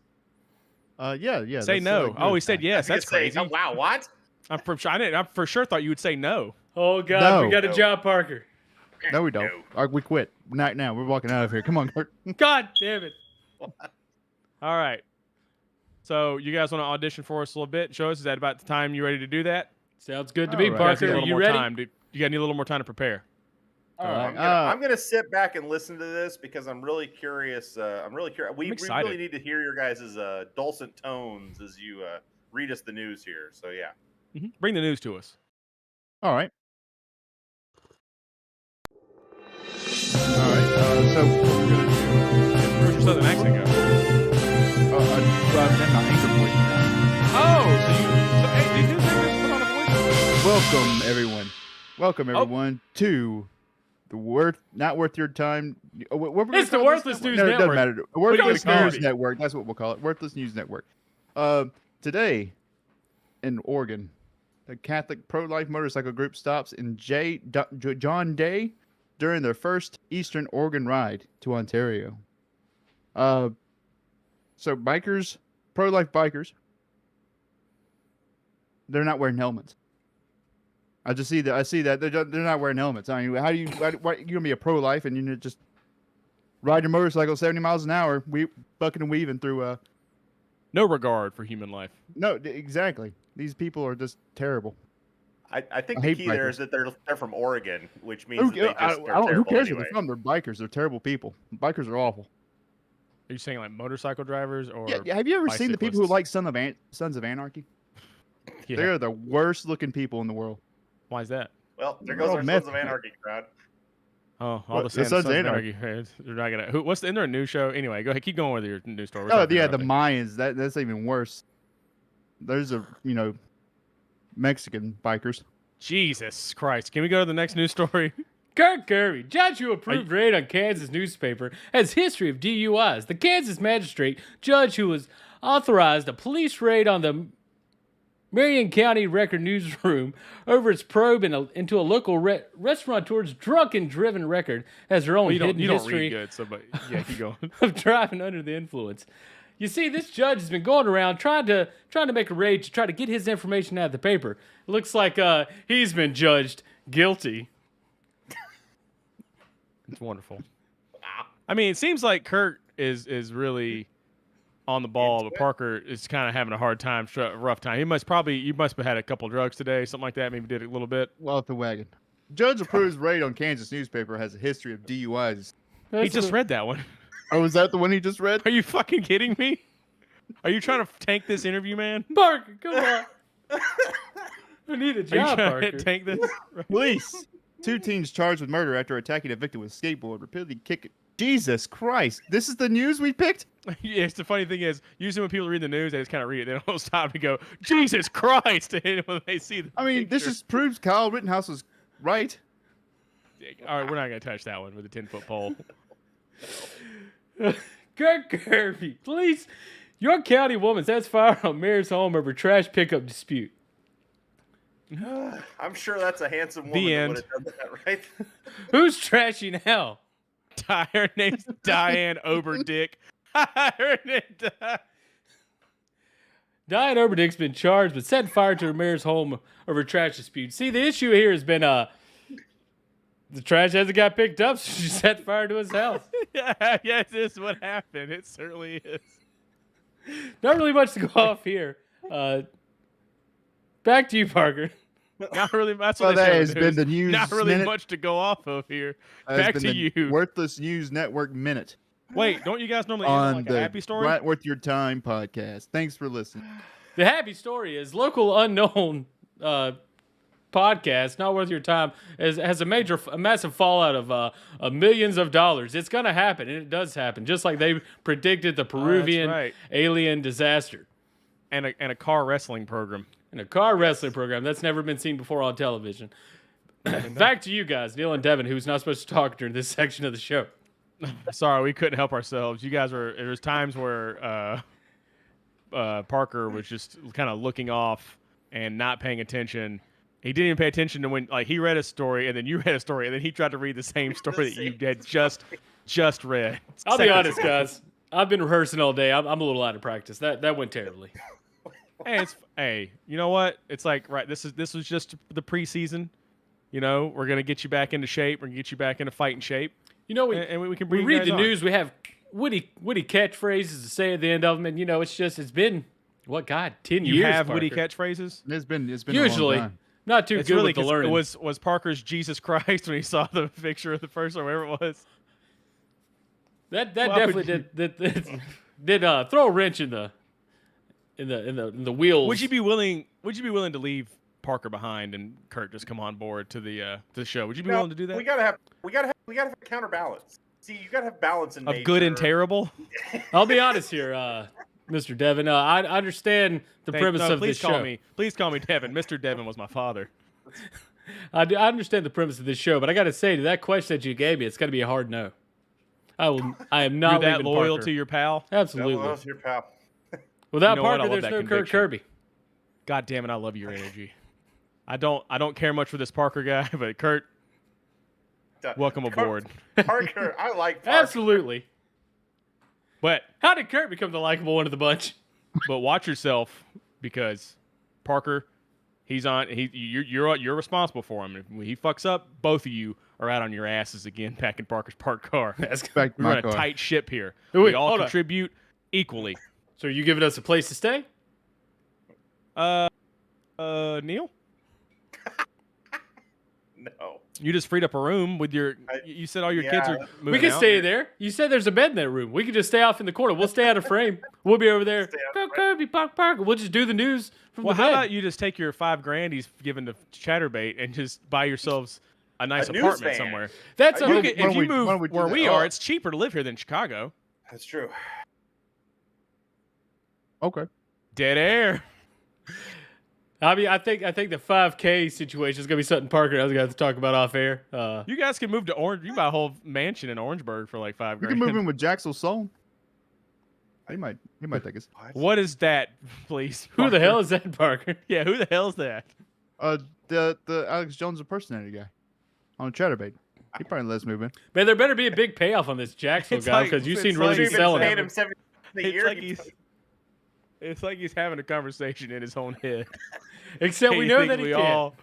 Speaker 4: Yeah.
Speaker 1: Say
Speaker 4: that's,
Speaker 1: no.
Speaker 4: good.
Speaker 1: Oh, he said yes.
Speaker 2: I was
Speaker 1: That's
Speaker 2: gonna say,
Speaker 1: crazy.
Speaker 2: oh, wow, what?
Speaker 1: I'm for sure thought you would say no.
Speaker 3: Oh God, we
Speaker 4: No.
Speaker 3: got a
Speaker 2: No.
Speaker 3: job, Parker.
Speaker 4: No, we don't. We quit. Right now, we're walking out of here. Come on, Kurt.
Speaker 3: God damn it.
Speaker 1: All right. So you guys want to audition for us a little bit? And show us. Is that about the time you ready to do that?
Speaker 3: Sounds good to me,
Speaker 4: All right.
Speaker 1: You guys need
Speaker 3: Parker.
Speaker 1: a
Speaker 3: Are
Speaker 1: little
Speaker 3: you
Speaker 1: more
Speaker 3: ready?
Speaker 1: time. You got need a little more time to prepare.
Speaker 3: All right.
Speaker 2: I'm gonna sit back and listen to this because I'm really curious. I'm really curious. We
Speaker 1: excited.
Speaker 2: really need to hear your guys' dulcet tones as you read us the news here. So yeah.
Speaker 1: Bring the news to us.
Speaker 4: All right. So what we're gonna
Speaker 1: Where's your southern accent go?
Speaker 4: do? I'm not anchor voice now.
Speaker 1: Oh, hey, did you just put on a voice?
Speaker 4: Welcome everyone. Welcome everyone to the not worth your time. What we're gonna
Speaker 3: It's the
Speaker 4: call this
Speaker 3: Worthless
Speaker 4: network?
Speaker 3: News
Speaker 4: No, it
Speaker 3: Network.
Speaker 4: doesn't matter.
Speaker 3: are you
Speaker 4: Worthless
Speaker 3: gonna call
Speaker 4: News
Speaker 3: it?
Speaker 4: Network. That's what we'll call it. Worthless News Network. Today in Oregon, the Catholic pro-life motorcycle group stops in John Day during their first Eastern Oregon ride to Ontario. So bikers, pro-life bikers, they're not wearing helmets. I see that they're not wearing helmets. I mean, how do you why you gonna be a pro-life and you just ride your motorcycle 70 miles an hour, bucking and weaving through
Speaker 1: No regard for human life.
Speaker 4: No, exactly. These people are just terrible.
Speaker 2: I think
Speaker 4: I
Speaker 2: the
Speaker 4: hate
Speaker 2: key there
Speaker 4: bikers.
Speaker 2: is that they're from Oregon, which means
Speaker 4: Who,
Speaker 2: that they just,
Speaker 4: I
Speaker 2: they're
Speaker 4: don't, who
Speaker 2: terrible
Speaker 4: cares
Speaker 2: anyway.
Speaker 4: where they're from? They're bikers. They're terrible people. Bikers are awful.
Speaker 1: Are you saying like motorcycle drivers or?
Speaker 4: Yeah, have you ever seen the people who
Speaker 1: bicyclists?
Speaker 4: like Sons of Anarchy?
Speaker 1: Yeah.
Speaker 4: They are the worst looking people in the world.
Speaker 1: Why is that?
Speaker 2: Well, there
Speaker 4: They're
Speaker 2: goes
Speaker 4: all
Speaker 2: our
Speaker 4: meth
Speaker 2: Sons of Anarchy crowd.
Speaker 1: Oh, all
Speaker 4: What,
Speaker 1: the
Speaker 4: the
Speaker 1: Sons
Speaker 4: Sons
Speaker 1: of
Speaker 4: of
Speaker 1: Anarchy. They're not gonna. Isn't there a new show? Anyway, go ahead. Keep going with your news story. We're
Speaker 4: Oh
Speaker 1: talking
Speaker 4: yeah,
Speaker 1: about
Speaker 4: the
Speaker 1: it.
Speaker 4: Mayans. That's even worse. There's Mexican bikers.
Speaker 1: Jesus Christ! Can we go to the next news story?
Speaker 3: Kirk Kirby, judge who approved raid on Kansas newspaper, has history of DUIs. The Kansas magistrate judge who has authorized a police raid on the Marion County Record newsroom over its probe into a local restaurateur's drunken-driven record has her own
Speaker 1: Well, you
Speaker 3: hidden
Speaker 1: don't
Speaker 3: history
Speaker 1: read good, so but yeah, keep going.
Speaker 3: of driving under the influence. You see, this judge has been going around trying to make a raid to try to get his information out of the paper. It looks like he's been judged guilty.
Speaker 1: It's wonderful. I mean, it seems like Kurt is really on the ball, but Parker is kind of having a hard time, rough time. You must have had a couple drugs today, something like that. Maybe did a little bit.
Speaker 4: Well, off the wagon. Judge approves raid on Kansas newspaper has a history of DUIs.
Speaker 1: He just read that one.
Speaker 4: Oh, was that the one he just read?
Speaker 1: Are you fucking kidding me? Are you trying to tank this interview, man?
Speaker 3: Parker, come on. I need a
Speaker 1: Are you
Speaker 3: job,
Speaker 1: trying
Speaker 3: Parker.
Speaker 1: to tank this?
Speaker 4: Police. 2 teens charged with murder after attacking a victim with a skateboard, repeatedly kicking. Jesus Christ! This is the news we picked.
Speaker 1: Yeah, it's the funny thing is, usually when people read the news, they just kind of read it. They don't stop and go, "Jesus Christ!" when they see the
Speaker 4: I mean, this
Speaker 1: picture.
Speaker 4: just proves Kyle Rittenhouse was right.
Speaker 1: All right, we're not gonna touch that one with a 10-foot pole.
Speaker 3: Kurt Kirby, police. York County woman sets fire on mayor's home over trash pickup dispute.
Speaker 2: I'm sure that's a handsome woman that
Speaker 1: end.
Speaker 2: would have done that, right?
Speaker 3: Who's trashing hell?
Speaker 1: Her name's Diane Oberdick. Her name.
Speaker 3: Diane Oberdick's been charged with setting fire to her mayor's home over trash dispute. See, the issue here has been the trash hasn't got picked up, so she set fire to his house.
Speaker 1: Yeah, yes, this is what happened. It certainly is.
Speaker 3: Not really much to go off here. Back to you, Parker.
Speaker 1: Not really. That's
Speaker 4: Well,
Speaker 1: what they
Speaker 4: that
Speaker 1: show
Speaker 4: has
Speaker 1: in the
Speaker 4: been
Speaker 1: news.
Speaker 4: the news
Speaker 1: Not really
Speaker 4: minute.
Speaker 1: much to go off of here.
Speaker 4: That has
Speaker 1: Back
Speaker 4: been
Speaker 1: to
Speaker 4: the
Speaker 1: you.
Speaker 4: Worthless News Network minute
Speaker 1: Wait, don't you guys normally end
Speaker 4: on
Speaker 1: on like
Speaker 4: the
Speaker 1: a happy story?
Speaker 4: Right Worth Your Time podcast. Thanks for listening.
Speaker 3: The happy story is local unknown podcast, not worth your time, has a massive fallout of millions of dollars. It's going to happen, and it does happen, just like they predicted the Peruvian
Speaker 1: right.
Speaker 3: alien disaster.
Speaker 1: And a car wrestling program.
Speaker 3: In a car wrestling program that's never been seen before on television. Back to you guys, Neil and Devin, who's not supposed to talk during this section of the show.
Speaker 1: Sorry, we couldn't help ourselves. You guys were. There was times where Parker was just kind of looking off and not paying attention. He didn't even pay attention to when he read a story and then you read a story and then he tried to read the same story that you had just read.
Speaker 3: I'll be
Speaker 1: seconds
Speaker 3: honest,
Speaker 1: ago.
Speaker 3: guys. I've been rehearsing all day. I'm a little out of practice. That went terribly.
Speaker 1: Hey, you know what? It's like This was just the preseason. You know, we're gonna get you back into shape. We're gonna get you back into fighting shape.
Speaker 3: You know,
Speaker 1: And we can
Speaker 3: we
Speaker 1: bring you
Speaker 3: read
Speaker 1: guys
Speaker 3: the
Speaker 1: on.
Speaker 3: news. We have witty catchphrases to say at the end of them, and you know, it's been what, God, 10
Speaker 1: You
Speaker 3: years.
Speaker 1: have witty
Speaker 3: Parker.
Speaker 1: catchphrases.
Speaker 4: It's been
Speaker 3: Usually
Speaker 4: a long time.
Speaker 3: not too
Speaker 1: It's
Speaker 3: good
Speaker 1: really
Speaker 3: with the
Speaker 1: 'cause
Speaker 3: learning.
Speaker 1: was Parker's Jesus Christ when he saw the picture of the person or whatever it was.
Speaker 3: that
Speaker 1: Why would
Speaker 3: definitely did throw a wrench in the wheels.
Speaker 1: Would you be willing to leave Parker behind and Kurt just come on board to the show? Would you be
Speaker 2: No,
Speaker 1: willing to do that?
Speaker 2: We gotta have a counterbalance. See, you gotta have balance in
Speaker 1: Of
Speaker 2: nature.
Speaker 1: good and terrible.
Speaker 3: I'll be honest here, Mr. Devin. I understand the premise of
Speaker 1: please
Speaker 3: this
Speaker 1: call
Speaker 3: show.
Speaker 1: me. Please call me Devin. Mr. Devin was my father.
Speaker 3: I understand the premise of this show, but I got to say, to that question that you gave me, it's going to be a hard no. I am not
Speaker 1: You're that
Speaker 3: leaving
Speaker 1: loyal
Speaker 3: Parker.
Speaker 1: to your pal.
Speaker 3: Absolutely.
Speaker 2: Well, that's your pal.
Speaker 3: Without
Speaker 1: You know what? I
Speaker 3: Parker,
Speaker 1: love
Speaker 3: there's
Speaker 1: that
Speaker 3: no Kurt
Speaker 1: conviction.
Speaker 3: Kirby.
Speaker 1: God damn it, I love your energy. I don't care much for this Parker guy, but Kurt, welcome aboard.
Speaker 2: Parker, I like Parker.
Speaker 3: Absolutely.
Speaker 1: But
Speaker 3: How did Kurt become the likable one of the bunch?
Speaker 1: watch yourself because Parker, you're responsible for him. If he fucks up, both of you are out on your asses again back in Parker's parked car.
Speaker 4: Back to
Speaker 1: We're
Speaker 4: my
Speaker 1: on a
Speaker 4: car.
Speaker 1: tight ship here.
Speaker 3: Wait,
Speaker 1: We all
Speaker 3: hold on.
Speaker 1: contribute equally.
Speaker 3: So are you giving us a place to stay?
Speaker 1: Neil,
Speaker 2: No.
Speaker 1: you just freed up a room with your. You said all your kids
Speaker 2: Yeah.
Speaker 1: are moving
Speaker 3: We can
Speaker 1: out.
Speaker 3: stay there. You said there's a bed in that room. We can just stay off in the corner. We'll stay out of frame. We'll be over there.
Speaker 2: Stay out of
Speaker 3: Kurt
Speaker 2: frame.
Speaker 3: Kirby, Parker. We'll just do the news from
Speaker 1: Well,
Speaker 3: the
Speaker 1: how
Speaker 3: bed.
Speaker 1: about you just take your $5,000 he's given to Chatterbait and just buy yourselves a nice
Speaker 2: A news
Speaker 1: apartment
Speaker 2: van.
Speaker 1: somewhere?
Speaker 3: That's
Speaker 2: You
Speaker 3: a,
Speaker 1: You
Speaker 2: can-
Speaker 1: could-
Speaker 4: why
Speaker 1: if
Speaker 4: don't
Speaker 1: you
Speaker 4: we- why
Speaker 1: move
Speaker 4: don't we do
Speaker 1: where
Speaker 4: that?
Speaker 1: we
Speaker 4: Oh.
Speaker 1: are, it's cheaper to live here than Chicago.
Speaker 2: That's true.
Speaker 4: Okay.
Speaker 1: Dead air.
Speaker 3: I mean, I think the 5K situation is gonna be something Parker and I was gonna have to talk about off air.
Speaker 1: You guys can move to Orange. You can buy a whole mansion in Orangeburg for like $5,000.
Speaker 4: We can move in with Jaxel Soul. He might take us.
Speaker 1: What is that, please?
Speaker 3: Who the
Speaker 1: Parker?
Speaker 3: hell is that, Parker?
Speaker 1: Yeah, who the hell is that?
Speaker 4: The Alex Jones impersonator guy on Chatterbait. He probably lets us move in.
Speaker 3: Man, there better be a big payoff on this Jacksonville
Speaker 1: It's
Speaker 3: guy
Speaker 1: like-
Speaker 3: because you
Speaker 1: it's
Speaker 3: seem
Speaker 1: like
Speaker 3: really be
Speaker 1: you've been
Speaker 3: selling
Speaker 2: paid
Speaker 3: it.
Speaker 2: him 70 a
Speaker 1: It's
Speaker 2: year.
Speaker 1: like it's like he's having a conversation in his own head.
Speaker 3: Except we
Speaker 1: You
Speaker 3: know
Speaker 1: think
Speaker 3: that he
Speaker 1: we
Speaker 3: can.
Speaker 1: all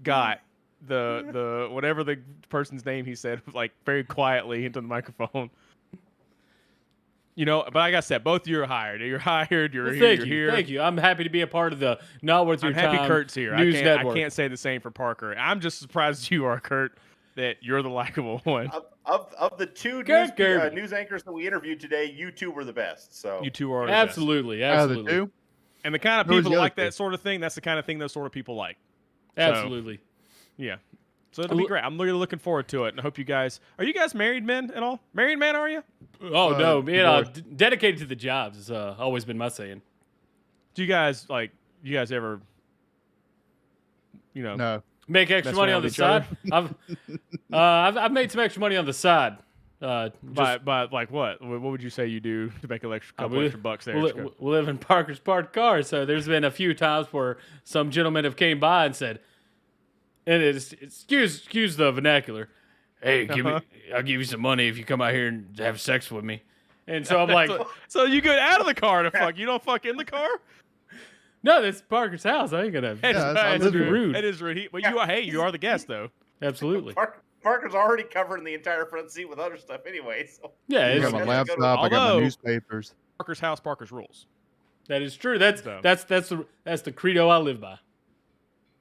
Speaker 1: got the whatever the person's name he said like very quietly into the microphone. You know, but like I said, both of you are hired. You're hired. You're
Speaker 3: Well,
Speaker 1: here.
Speaker 3: thank
Speaker 1: You're
Speaker 3: you,
Speaker 1: here.
Speaker 3: thank you. I'm happy to be a part of the Not Worth Your
Speaker 1: I'm happy
Speaker 3: Time
Speaker 1: Kurt's here.
Speaker 3: News
Speaker 1: I
Speaker 3: Network.
Speaker 1: can't say the same for Parker. I'm just as surprised as you are, Kurt. that you're the likable one.
Speaker 2: Of the two
Speaker 3: Garrett Gerby.
Speaker 2: news anchors that we interviewed today, you two were the best. So
Speaker 1: You two are the best.
Speaker 3: Absolutely,
Speaker 4: Out of the
Speaker 3: absolutely,
Speaker 4: two,
Speaker 1: And the kind of
Speaker 4: Who was
Speaker 1: people
Speaker 4: the
Speaker 1: that
Speaker 4: other
Speaker 1: like
Speaker 4: two?
Speaker 1: that sort of thing, that's the kind of thing those sort of people like.
Speaker 3: absolutely.
Speaker 1: Yeah. So it'll be great. I'm really looking forward to it. And I hope you guys are you guys married men at all? Married men, are you?
Speaker 3: Oh no, man!
Speaker 4: divorced.
Speaker 3: Dedicated to the jobs has always been my saying.
Speaker 1: Do you guys ever
Speaker 4: no.
Speaker 3: Make extra
Speaker 1: Mess
Speaker 3: money
Speaker 1: around
Speaker 3: on the
Speaker 1: with each other?
Speaker 3: side. I've made some extra money on the side.
Speaker 1: But like what? What would you say you do to make an extra couple
Speaker 3: we-
Speaker 1: extra bucks there?
Speaker 3: We
Speaker 1: Chico?
Speaker 3: live in Parker's parked car, so there's been a few times where some gentlemen have came by and said, and excuse the vernacular, hey, I'll give you some money if you come out here and have sex with me. And so I'm like,
Speaker 1: So you get out of the car to fuck. You don't fuck in the car?
Speaker 3: no, that's Parker's house. I ain't gonna.
Speaker 4: that's how
Speaker 3: That's
Speaker 4: living room.
Speaker 3: rude.
Speaker 1: That is rude. But you are the guest though.
Speaker 3: Absolutely.
Speaker 2: Parker's already covering the entire front seat with other stuff anyway. So
Speaker 3: Yeah,
Speaker 4: I
Speaker 3: it's,
Speaker 4: got my
Speaker 2: Let's go to-
Speaker 4: laptop. I got
Speaker 1: Although-
Speaker 4: my newspapers.
Speaker 1: Parker's house, Parker's rules.
Speaker 3: that is true. That's
Speaker 1: So.
Speaker 3: that's the credo I live by.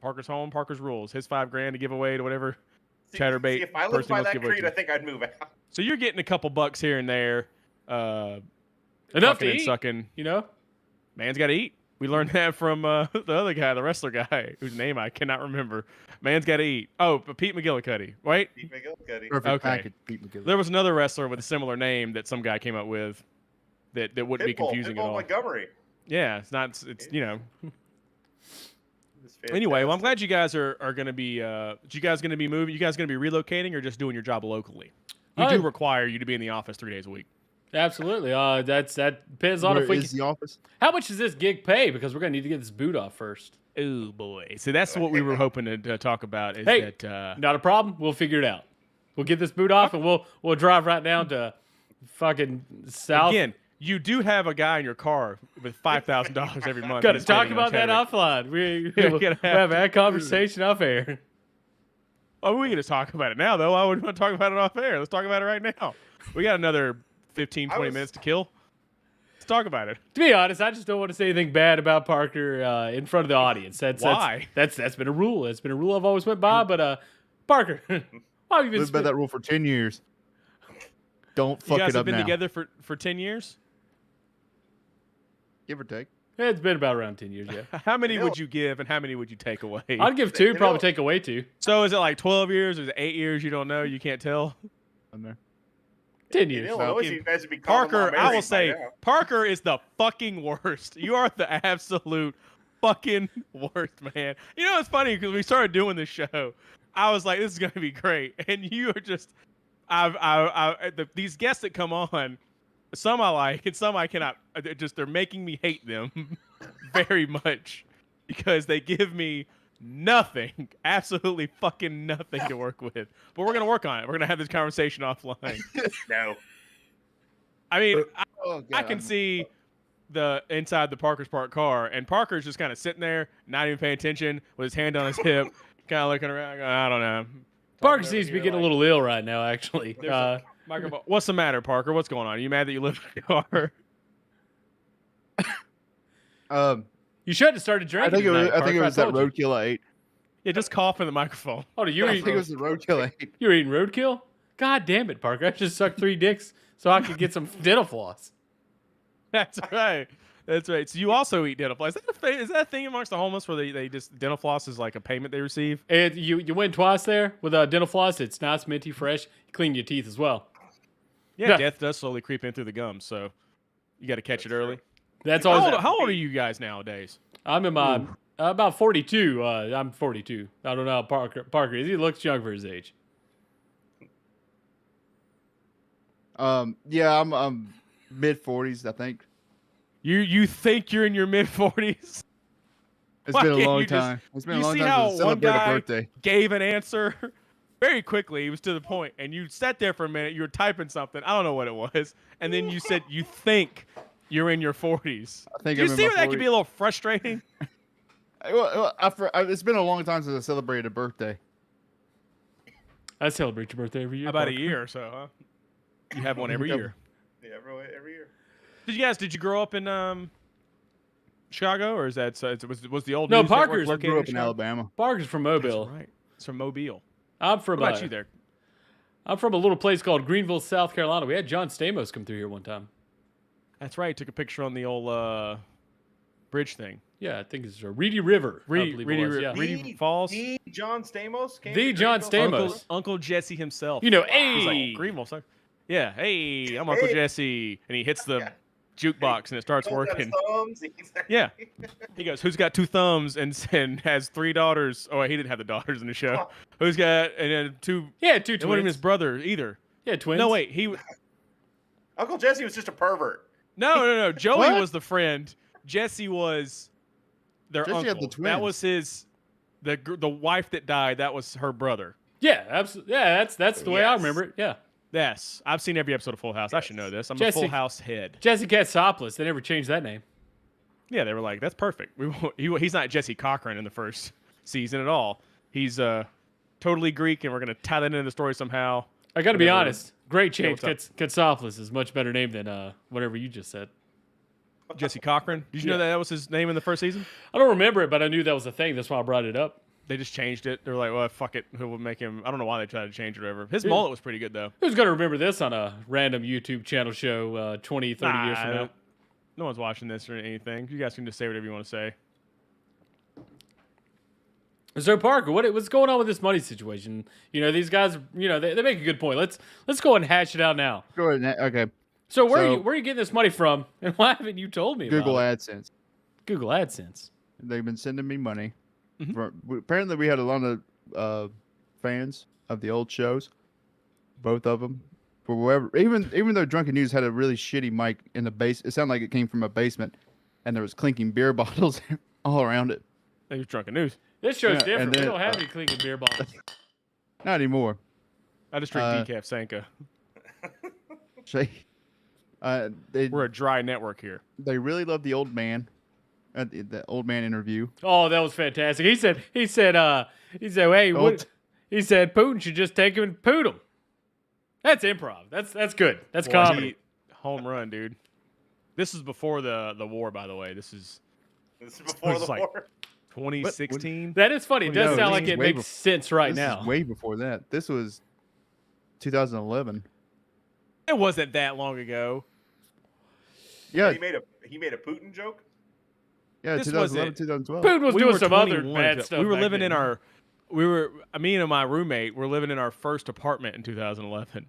Speaker 1: Parker's home, Parker's rules. His $5,000 to give away to whatever
Speaker 2: see,
Speaker 1: chatterbait
Speaker 2: if I lived
Speaker 1: person
Speaker 2: by
Speaker 1: wants to
Speaker 2: that
Speaker 1: give away
Speaker 2: creed,
Speaker 1: to.
Speaker 2: I think I'd move out.
Speaker 1: So you're getting a couple bucks here and there.
Speaker 3: Enough
Speaker 1: Fucking
Speaker 3: to
Speaker 1: and
Speaker 3: eat,
Speaker 1: sucking.
Speaker 3: you know.
Speaker 1: Man's got to eat. We learned that from the other guy, the wrestler guy, whose name I cannot remember. Man's got to eat. Oh, but Pete McGillicuddy. Wait,
Speaker 2: Pete McGillicuddy.
Speaker 4: Perfect
Speaker 1: Okay.
Speaker 4: package. Pete McGillicuddy.
Speaker 1: there was another wrestler with a similar name that some guy came up with that wouldn't be confusing at
Speaker 2: Pitbull
Speaker 1: all.
Speaker 2: Montgomery.
Speaker 1: Yeah, it's not. It's
Speaker 2: It's
Speaker 1: Anyway, well, I'm
Speaker 2: fantastic.
Speaker 1: glad you guys are going to be. You guys going to be moving? You guys going to be relocating or just doing your job locally? We do require you to be in the office 3 days a week.
Speaker 3: Absolutely. That depends on
Speaker 4: Where
Speaker 3: if we.
Speaker 4: is the office?
Speaker 3: How much does this gig pay? Because we're gonna need to get this boot off first.
Speaker 1: Oh boy! So that's what we were hoping to talk about. Is
Speaker 3: Hey.
Speaker 1: that
Speaker 3: Not a problem. We'll figure it out. We'll get this boot off and we'll drive right down to fucking south.
Speaker 1: again? You do have a guy in your car with $5,000 every month.
Speaker 3: Got to
Speaker 1: He's
Speaker 3: talk
Speaker 1: spending on
Speaker 3: about that
Speaker 1: Chatterbait.
Speaker 3: offline. We'll
Speaker 1: Gonna
Speaker 3: have
Speaker 1: have
Speaker 3: that conversation off air.
Speaker 1: Oh, we're going to talk about it now, though. I would want to talk about it off air. Let's talk about it right now. We got another 15, 20 minutes to kill. Let's talk about it.
Speaker 3: To be honest, I just don't want to say anything bad about Parker in front of the audience.
Speaker 1: Why?
Speaker 3: That's been a rule. It's been a rule I've always went by. But Parker, why have you been?
Speaker 4: Lived by that rule for 10 years. Don't
Speaker 1: You
Speaker 4: fuck
Speaker 1: guys
Speaker 4: it
Speaker 1: have
Speaker 4: up
Speaker 1: been
Speaker 4: now.
Speaker 1: together for 10 years?
Speaker 4: Give or take.
Speaker 3: It's been about around 10 years. Yeah,
Speaker 1: How many
Speaker 2: You know-
Speaker 1: would you give and how many would you take away?
Speaker 3: I'd give 2.
Speaker 2: You
Speaker 3: Probably
Speaker 2: know-
Speaker 3: take away 2.
Speaker 1: So is it like 12 years? Or is it 8 years? You don't know? You can't tell?
Speaker 4: On there.
Speaker 3: 10
Speaker 2: In
Speaker 3: years.
Speaker 2: Illinois,
Speaker 1: fucking
Speaker 2: you guys would be calling them all
Speaker 1: Parker, I will
Speaker 2: married by
Speaker 1: say,
Speaker 2: now.
Speaker 1: Parker is the fucking worst. You are the absolute fucking worst, man. You know, it's funny because we started doing this show. I was like, this is going to be great. And you are just, these guests that come on, some I like and some I cannot. They're making me hate them very much because they give me nothing, absolutely fucking nothing to work with. But we're going to work on it. We're going to have this conversation offline.
Speaker 2: No.
Speaker 1: I mean,
Speaker 4: Oh,
Speaker 1: I can see the inside the Parker's Park car, and Parker's just kind of sitting there, not even paying attention, with his hand on his hip, kind of looking around. Going, I don't know.
Speaker 3: Parker
Speaker 1: Talking
Speaker 3: seems to be
Speaker 1: over
Speaker 3: getting a
Speaker 1: here,
Speaker 3: little ill right now. Actually,
Speaker 1: There's a microphone. What's the matter, Parker? What's going on? Are you mad that you live in the car?
Speaker 3: you should have started
Speaker 4: I
Speaker 3: drinking.
Speaker 4: think it was.
Speaker 3: tonight,
Speaker 4: I think it
Speaker 3: Parker.
Speaker 4: was that
Speaker 3: told you.
Speaker 4: roadkill I ate.
Speaker 1: Yeah, just cough in the microphone.
Speaker 3: Oh, you were
Speaker 4: I think it
Speaker 3: eating,
Speaker 4: was the roadkill I ate.
Speaker 3: you were eating roadkill? God damn it, Parker! I just sucked 3 dicks so I could get some dental floss.
Speaker 1: That's right. That's right. So you also eat dental floss. Is that a thing amongst the homeless where they just dental floss is like a payment they receive?
Speaker 3: And you went twice there with dental floss. It's nice, minty, fresh. You clean your teeth as well.
Speaker 1: Yeah,
Speaker 3: Yeah.
Speaker 1: death does slowly creep in through the gums, so you got to catch it early.
Speaker 3: That's
Speaker 1: How
Speaker 3: always.
Speaker 1: how old are you guys nowadays?
Speaker 3: I'm in my about 42. I'm 42. I don't know how Parker is. He looks young for his age.
Speaker 4: Yeah, I'm mid 40s, I think.
Speaker 1: You think you're in your mid 40s?
Speaker 4: It's
Speaker 1: Why
Speaker 4: been a
Speaker 1: can't
Speaker 4: long
Speaker 1: you just-
Speaker 4: time. It's been
Speaker 1: you
Speaker 4: a long
Speaker 1: see
Speaker 4: time
Speaker 1: how
Speaker 4: to
Speaker 1: one
Speaker 4: celebrate
Speaker 1: guy
Speaker 4: a birthday.
Speaker 1: gave an answer very quickly. He was to the point, and you sat there for a minute. You were typing something. I don't know what it was, and then you said you think you're in your 40s.
Speaker 4: I think
Speaker 1: Do you
Speaker 4: I'm in
Speaker 1: see
Speaker 4: my
Speaker 1: where that could
Speaker 4: 40s.
Speaker 1: be a little frustrating?
Speaker 4: It's been a long time since I celebrated a birthday.
Speaker 3: I celebrate your birthday every year.
Speaker 1: About a
Speaker 3: Parker.
Speaker 1: year or so, huh? You have one every
Speaker 4: Yep.
Speaker 1: year.
Speaker 2: Yeah, every year.
Speaker 1: Did you grow up in Chicago, or is that was the old
Speaker 3: No,
Speaker 1: news network
Speaker 3: Parker's
Speaker 1: located
Speaker 4: Grew up in
Speaker 1: Chicago?
Speaker 4: Alabama.
Speaker 3: Parker's from
Speaker 1: That's
Speaker 3: Mobile.
Speaker 1: right. It's from Mobile.
Speaker 3: I'm from
Speaker 1: What about you there?
Speaker 3: I'm from a little place called Greenville, South Carolina. We had John Stamos come through here one time.
Speaker 1: That's right. Took a picture on the old bridge thing.
Speaker 3: Yeah, I think it's a Reedy River. I believe it was, yeah.
Speaker 1: Reedy Falls.
Speaker 2: The John Stamos. Came
Speaker 3: The
Speaker 2: to
Speaker 3: John
Speaker 2: Greenville?
Speaker 3: Stamos.
Speaker 1: Uncle Jesse himself.
Speaker 3: You know,
Speaker 1: He's
Speaker 3: hey.
Speaker 1: like Greenville, sir. Yeah, hey, I'm Uncle
Speaker 2: Hey.
Speaker 1: Jesse, and he hits the jukebox and it starts
Speaker 2: Those got
Speaker 1: working.
Speaker 2: thumbs.
Speaker 1: Yeah. He goes, "Who's got 2 thumbs and has 3 daughters?" Oh, he didn't have the daughters in the show. Who's got and then 2?
Speaker 3: Yeah, 2
Speaker 1: It wasn't even his
Speaker 3: twins.
Speaker 1: brother either.
Speaker 3: Yeah, twins.
Speaker 1: No, wait, he.
Speaker 2: Uncle Jesse was just a pervert.
Speaker 1: No. Joey
Speaker 4: What?
Speaker 1: was the friend. Jesse was their
Speaker 4: Jesse had
Speaker 1: uncle.
Speaker 4: the
Speaker 1: That
Speaker 4: twins.
Speaker 1: was his. The wife that died. That was her brother.
Speaker 3: Yeah, absolutely. Yeah, that's the way I
Speaker 2: Yes.
Speaker 3: remember it. Yeah.
Speaker 1: Yes, I've seen every episode of Full House. I should know this. I'm a
Speaker 3: Jesse-
Speaker 1: Full House head.
Speaker 3: Jesse Katsopoulos. They never changed that name.
Speaker 1: Yeah, they were like, "That's perfect." He's not Jesse Cochran in the first season at all. He's totally Greek, and we're gonna tie that into the story somehow.
Speaker 3: I got to be
Speaker 1: Whatever.
Speaker 3: honest. Great change.
Speaker 1: what's
Speaker 3: Katsopoulos is a much better name than whatever you just said.
Speaker 1: Jesse Cochran. Did you know that was his name in the first season?
Speaker 3: I don't remember it, but I knew that was a thing. That's why I brought it up.
Speaker 1: They just changed it. They're like, "Well, fuck it. Who will make him?" I don't know why they tried to change it or whatever. His mullet was pretty good though.
Speaker 3: Who's going to remember this on a random YouTube channel show 20, 30 years from now?
Speaker 1: No one's watching this or anything. You guys can just say whatever you want to say.
Speaker 3: So Parker, what's going on with this money situation? You know, these guys, you know, they make a good point. Let's go and hash it out now.
Speaker 4: Go ahead. Okay.
Speaker 3: So where
Speaker 4: So-
Speaker 3: are you getting this money from, and why haven't you told me
Speaker 4: Google
Speaker 3: about it?
Speaker 4: AdSense.
Speaker 3: Google AdSense.
Speaker 4: They've been sending me money.
Speaker 1: Mhm.
Speaker 4: Apparently, we had a lot of fans of the old shows, both of them. For whatever, even though Drunken News had a really shitty mic in the base, it sounded like it came from a basement, and there was clinking beer bottles all around it.
Speaker 1: They was drunken news.
Speaker 3: This show's
Speaker 4: Yeah,
Speaker 3: different.
Speaker 4: and
Speaker 3: We
Speaker 4: then,
Speaker 3: don't have any clinking beer bottles.
Speaker 4: Not anymore.
Speaker 1: I just drink
Speaker 4: Uh,
Speaker 1: decaf Sanka.
Speaker 4: They
Speaker 1: We're a dry network here.
Speaker 4: they really love the old man, the old man interview.
Speaker 3: Oh, that was fantastic. He said, hey, what? He said Putin should just take him and poot him. That's improv. That's good. That's
Speaker 1: Boy,
Speaker 3: comedy.
Speaker 1: home run, dude. This is before the war, by the way. This is
Speaker 2: This is before
Speaker 1: It's
Speaker 2: the
Speaker 1: like-
Speaker 2: war.
Speaker 1: 2016.
Speaker 3: That is funny. It does
Speaker 4: No,
Speaker 3: sound
Speaker 4: this
Speaker 3: like
Speaker 4: is
Speaker 3: it
Speaker 4: way
Speaker 3: makes sense right
Speaker 4: This
Speaker 3: now.
Speaker 4: is way before that. This was 2011.
Speaker 1: It wasn't that long ago.
Speaker 4: Yeah,
Speaker 2: He made a Putin joke.
Speaker 4: yeah,
Speaker 1: this
Speaker 4: 2011,
Speaker 1: wasn't-
Speaker 4: 2012.
Speaker 3: Putin was
Speaker 1: We
Speaker 3: doing
Speaker 1: were
Speaker 3: some other
Speaker 1: 21
Speaker 3: bad
Speaker 1: to-
Speaker 3: stuff.
Speaker 1: We were
Speaker 3: back
Speaker 1: living
Speaker 3: then.
Speaker 1: in me and my roommate were living in our first apartment in 2011.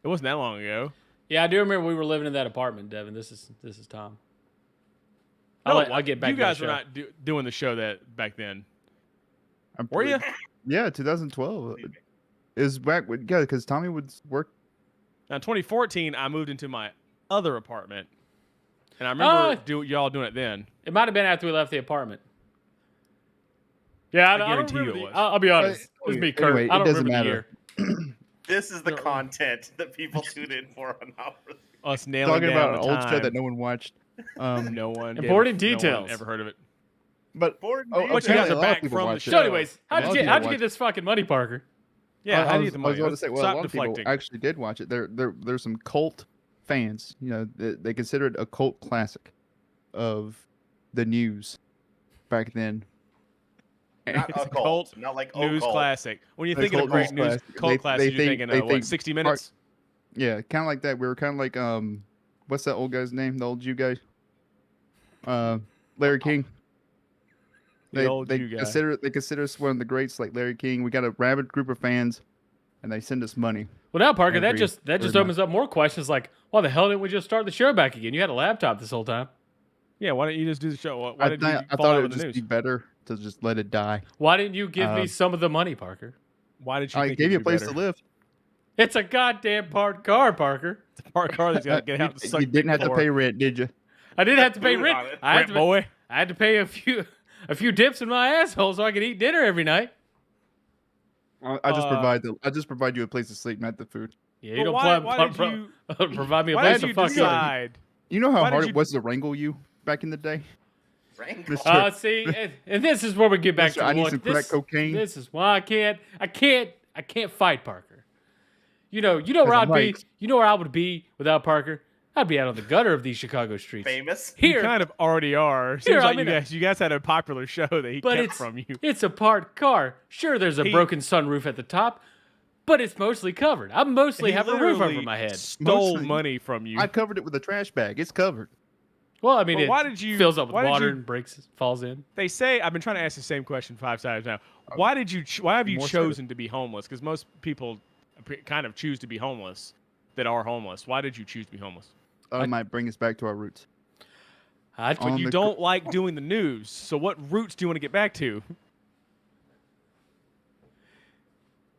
Speaker 1: It wasn't that long ago.
Speaker 3: Yeah, I do remember we were living in that apartment, Devin. This is Tom.
Speaker 1: No,
Speaker 3: I'll get back
Speaker 1: You
Speaker 3: to the
Speaker 1: guys were
Speaker 3: show.
Speaker 1: not doing the show that back then.
Speaker 4: I'm
Speaker 1: Were
Speaker 4: pretty-
Speaker 1: you?
Speaker 4: Yeah, 2012. Is back with yeah, because Tommy would work.
Speaker 1: Now, in 2014, I moved into my other apartment, and I remember y'all doing it then.
Speaker 3: It might have been after we left the apartment. Yeah, I don't
Speaker 1: guarantee you
Speaker 3: remember
Speaker 1: it
Speaker 3: the-
Speaker 1: was.
Speaker 3: I'll be honest. It was me, Kurt.
Speaker 4: Anyway,
Speaker 3: I
Speaker 4: it
Speaker 3: don't
Speaker 4: doesn't
Speaker 3: remember the
Speaker 4: matter.
Speaker 3: year.
Speaker 2: This is the
Speaker 1: No.
Speaker 2: content that people tune in for on our.
Speaker 1: Us nailing
Speaker 4: Talking
Speaker 1: down
Speaker 4: about
Speaker 1: the
Speaker 4: an old show
Speaker 1: time.
Speaker 4: that no one watched.
Speaker 1: No one.
Speaker 3: Important
Speaker 1: no one
Speaker 3: details.
Speaker 1: ever heard of it.
Speaker 4: But
Speaker 2: Important
Speaker 4: oh,
Speaker 2: details.
Speaker 1: But you guys
Speaker 4: apparently
Speaker 1: are
Speaker 4: a lot
Speaker 1: back
Speaker 4: of people
Speaker 1: from the
Speaker 4: watched
Speaker 1: show.
Speaker 4: it.
Speaker 3: So, anyways,
Speaker 4: A lot of people
Speaker 3: how'd you
Speaker 4: watch
Speaker 3: get this fucking money, Parker?
Speaker 1: Yeah, how
Speaker 4: I
Speaker 1: do you
Speaker 4: was,
Speaker 1: get the
Speaker 4: I
Speaker 1: money?
Speaker 4: was going to say, well, a
Speaker 1: Stop
Speaker 4: lot of people
Speaker 1: deflecting.
Speaker 4: actually did watch it. There's some cult fans. You know, they consider it a cult classic of the news back then.
Speaker 2: Not
Speaker 1: It's
Speaker 2: a
Speaker 1: a
Speaker 2: cult,
Speaker 1: cult
Speaker 2: not like
Speaker 1: News
Speaker 2: cult.
Speaker 1: classic. When you're
Speaker 4: A
Speaker 1: thinking of
Speaker 4: cult
Speaker 1: great
Speaker 4: news
Speaker 1: news
Speaker 4: classic.
Speaker 1: cult
Speaker 4: They
Speaker 1: classics, you're
Speaker 4: think-
Speaker 1: thinking
Speaker 4: they
Speaker 1: of what,
Speaker 4: think
Speaker 1: 60
Speaker 4: part-
Speaker 1: Minutes?
Speaker 4: Yeah, kind of like that. We were kind of like what's that old guy's name? The old Jew guy. Larry King.
Speaker 1: The old Jew guy.
Speaker 4: Consider us one of the greats, like Larry King. We got a rabid group of fans, and they send us money.
Speaker 3: Well, now, Parker, that
Speaker 4: Every
Speaker 3: just
Speaker 4: third
Speaker 3: opens up more questions. Like, why the hell didn't we just start the show back again? You had a laptop this whole time.
Speaker 1: Yeah, why didn't you just do the show? Why
Speaker 4: I,
Speaker 1: did
Speaker 4: th-
Speaker 1: you
Speaker 4: I
Speaker 1: fall
Speaker 4: thought
Speaker 1: out
Speaker 4: it
Speaker 1: with
Speaker 4: would
Speaker 1: the
Speaker 4: just
Speaker 1: news?
Speaker 4: be better to just let it die.
Speaker 3: Why didn't you give me
Speaker 4: Um,
Speaker 3: some of the money, Parker?
Speaker 1: Why did you
Speaker 4: I
Speaker 1: think
Speaker 4: gave
Speaker 1: it
Speaker 4: you a
Speaker 1: would be
Speaker 4: place
Speaker 1: better?
Speaker 4: to live.
Speaker 3: It's a goddamn parked car, Parker.
Speaker 1: It's a parked car that's got to get out.
Speaker 4: You didn't have to pay rent, did you?
Speaker 3: I didn't have to pay
Speaker 2: Food
Speaker 3: rent.
Speaker 2: on it.
Speaker 3: I had
Speaker 1: Rent
Speaker 3: to,
Speaker 1: boy.
Speaker 3: I had to pay a few dips in my asshole so I could eat dinner every night.
Speaker 4: I just provide you a place to sleep, not the food.
Speaker 3: Yeah, you
Speaker 1: But
Speaker 3: don't
Speaker 1: why did you?
Speaker 3: provide me a
Speaker 1: Why
Speaker 3: place
Speaker 1: did
Speaker 3: to
Speaker 1: you
Speaker 3: fuck you.
Speaker 1: decide?
Speaker 4: You know how
Speaker 1: Why did
Speaker 4: hard
Speaker 1: you-
Speaker 4: it was to wrangle you back in the day?
Speaker 2: Wrangle.
Speaker 4: Mr.
Speaker 3: See, and this is where we get back
Speaker 4: Mr.
Speaker 3: to
Speaker 4: I need
Speaker 3: look,
Speaker 4: some
Speaker 3: this,
Speaker 4: crack cocaine.
Speaker 3: This is why I can't fight Parker. You know where
Speaker 4: I'm
Speaker 3: I'd be.
Speaker 4: like-
Speaker 3: You know where I would be without Parker. I'd be out on the gutter of these Chicago streets.
Speaker 2: Famous.
Speaker 1: You
Speaker 3: Here,
Speaker 1: kind of already are.
Speaker 3: Here,
Speaker 1: Seems like
Speaker 3: I'm in a-
Speaker 1: you guys had a popular show that he
Speaker 3: but
Speaker 1: kept
Speaker 3: it's
Speaker 1: from you.
Speaker 3: it's a parked car. Sure, there's a
Speaker 1: He-
Speaker 3: broken sunroof at the top, but it's mostly covered. I mostly
Speaker 1: He
Speaker 3: have a roof over
Speaker 1: literally
Speaker 3: my head.
Speaker 1: Stole
Speaker 4: Mostly.
Speaker 1: money from you.
Speaker 4: I covered it with a trash bag. It's covered.
Speaker 3: Well, I mean,
Speaker 1: But
Speaker 3: it
Speaker 1: why did you-
Speaker 3: fills up with
Speaker 1: why did
Speaker 3: water
Speaker 1: you-
Speaker 3: and breaks, falls in.
Speaker 1: They say I've been trying to ask the same question 5 times now. Why did you? Why have you
Speaker 4: More so.
Speaker 1: chosen to be homeless? Because most people kind of choose to be homeless that are homeless. Why did you choose to be homeless?
Speaker 4: Might bring us back to our roots.
Speaker 3: I'd,
Speaker 4: On
Speaker 1: But you
Speaker 4: the
Speaker 1: don't like doing the news. So what roots do you want to get back to?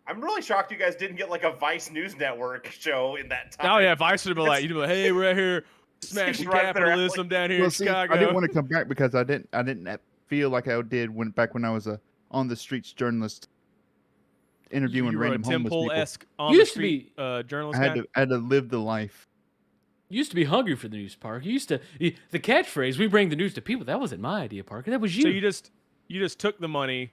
Speaker 2: I'm really shocked you guys didn't get like a Vice News Network show in that time.
Speaker 1: Oh yeah, Vice would be like, you'd be like, hey, we're out here smashing
Speaker 2: right up their alley.
Speaker 1: capitalism down here
Speaker 4: Well,
Speaker 1: in
Speaker 4: see,
Speaker 1: Chicago.
Speaker 4: I didn't want to come back because I didn't feel like I did back when I was a on the streets journalist interviewing
Speaker 1: you were a
Speaker 4: random homeless people.
Speaker 1: Temple-esque on
Speaker 3: Used
Speaker 1: the
Speaker 3: to be-
Speaker 1: street journalist
Speaker 4: I had
Speaker 1: guy?
Speaker 4: to live the life.
Speaker 3: used to be hungry for the news, Parker. The catchphrase "We bring the news to people." That wasn't my idea, Parker. That was you.
Speaker 1: So you just took the money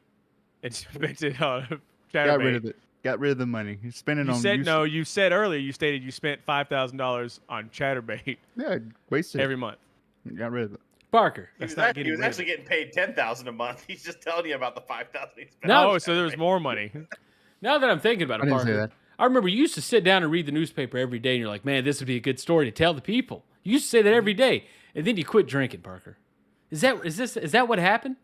Speaker 1: and spent it on
Speaker 4: Got rid of it. Got rid of the money. You spent it
Speaker 1: You
Speaker 4: on
Speaker 1: said
Speaker 4: use-
Speaker 1: no. You said earlier. You stated you spent $5,000 on ChatterBait
Speaker 4: Yeah, I wasted
Speaker 1: every month.
Speaker 4: it. Got rid of it.
Speaker 3: Parker.
Speaker 2: He was,
Speaker 1: That's not
Speaker 2: actually,
Speaker 1: getting rid of
Speaker 2: actually getting paid $10,000 a month. He's just telling you about the $5,000 he spent.
Speaker 3: No.
Speaker 1: Oh, so there was more money.
Speaker 3: Now that I'm thinking about
Speaker 4: I
Speaker 3: it,
Speaker 4: didn't
Speaker 3: Parker,
Speaker 4: say that.
Speaker 3: I remember you used to sit down and read the newspaper every day, and you're like, "Man, this would be a good story to tell the people." You used to say that every day, and then you quit drinking, Parker. Is that what happened?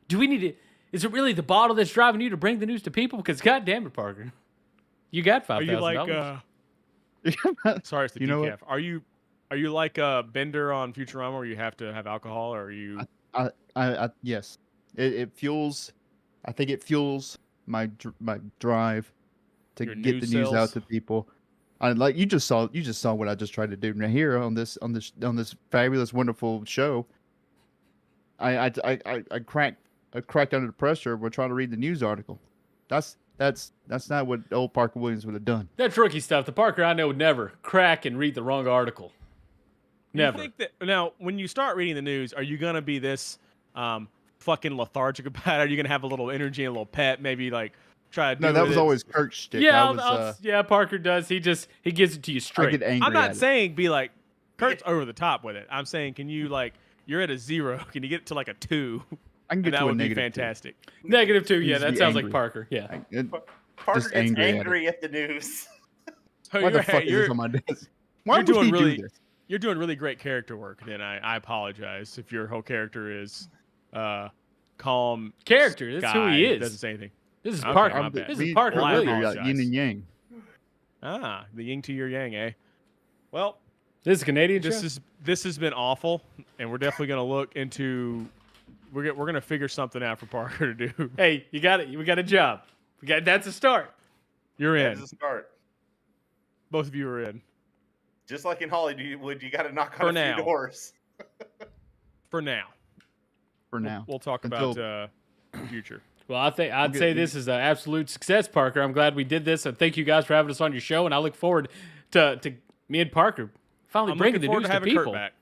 Speaker 3: Do we need to? Is it really the bottle that's driving you to bring the news to people? Because God damn it, Parker, you got
Speaker 1: Are you like?
Speaker 3: $5,000.
Speaker 1: Sorry, it's the
Speaker 4: You know
Speaker 1: decaf. Are you like Bender on Futurama, where you have to have alcohol, or are you?
Speaker 4: Yes, it fuels. I think it fuels my drive to
Speaker 1: Your
Speaker 4: get
Speaker 1: news
Speaker 4: the news out
Speaker 1: cells?
Speaker 4: to people. I like you just saw what I just tried to do right here on this fabulous wonderful show. I cracked under the pressure. We're trying to read the news article. That's not what old Parker Williams would have done.
Speaker 3: That's rookie stuff. The Parker I know would never crack and read the wrong article. Never.
Speaker 1: You think that now, when you start reading the news, are you gonna be this fucking lethargic about it? Are you gonna have a little energy and a little pep? Maybe like try to do
Speaker 4: No, that
Speaker 1: with
Speaker 4: was
Speaker 1: it?
Speaker 4: always Kirk's shtick.
Speaker 3: Yeah,
Speaker 4: I was,
Speaker 3: yeah. Parker does. He gives it to you
Speaker 4: I
Speaker 3: straight.
Speaker 4: get angry.
Speaker 1: I'm not
Speaker 4: at it.
Speaker 1: saying be like Kurt's over the top with it. I'm saying, can you like you're at a 0? Can you get it to like a 2?
Speaker 4: I can get
Speaker 1: And that
Speaker 4: to a
Speaker 1: would be
Speaker 4: negative two.
Speaker 1: fantastic.
Speaker 3: -2. Yeah,
Speaker 4: Needs to
Speaker 3: that
Speaker 4: be
Speaker 3: sounds
Speaker 4: angry.
Speaker 3: like Parker. Yeah.
Speaker 2: Parker
Speaker 4: just
Speaker 2: gets
Speaker 4: angry
Speaker 2: angry,
Speaker 4: at
Speaker 2: at the news.
Speaker 1: So
Speaker 4: Why the fuck is
Speaker 1: you're,
Speaker 4: this on my desk? Why
Speaker 1: you're
Speaker 4: would
Speaker 1: doing
Speaker 4: he
Speaker 1: really
Speaker 4: do this?
Speaker 1: you're doing really great character work. Then I apologize if your whole character is calm
Speaker 3: Character. That's who
Speaker 1: guy
Speaker 3: he
Speaker 1: who
Speaker 3: is.
Speaker 1: Doesn't say anything.
Speaker 3: This is
Speaker 1: Okay,
Speaker 3: Parker.
Speaker 1: my bad.
Speaker 3: This
Speaker 4: Me
Speaker 3: is
Speaker 4: and
Speaker 3: Parker
Speaker 1: Well, I
Speaker 3: Williams.
Speaker 1: apologize.
Speaker 4: Yin and yang.
Speaker 1: Ah, the yin to your yang, eh? Well,
Speaker 3: This is a Canadian show.
Speaker 1: this has been awful, and we're definitely gonna look into. We're gonna figure something out for Parker to do.
Speaker 3: Hey, you got it. We got a job. That's a start.
Speaker 1: You're
Speaker 2: That is
Speaker 1: in.
Speaker 2: a start.
Speaker 1: Both of you are in
Speaker 2: Just like in Hollywood, you got to knock
Speaker 1: For
Speaker 2: on a
Speaker 1: now.
Speaker 2: few doors.
Speaker 1: for now.
Speaker 4: For now.
Speaker 1: We'll talk
Speaker 4: Until-
Speaker 1: about future.
Speaker 3: Well, I'd
Speaker 4: get-
Speaker 3: say this is an absolute success, Parker. I'm glad we did this, and thank you guys for having us on your show. And I look forward to me and Parker finally
Speaker 1: I'm
Speaker 3: bringing
Speaker 1: looking
Speaker 3: the
Speaker 1: forward
Speaker 3: news
Speaker 1: to
Speaker 3: to
Speaker 1: having
Speaker 3: people.
Speaker 1: Kurt back.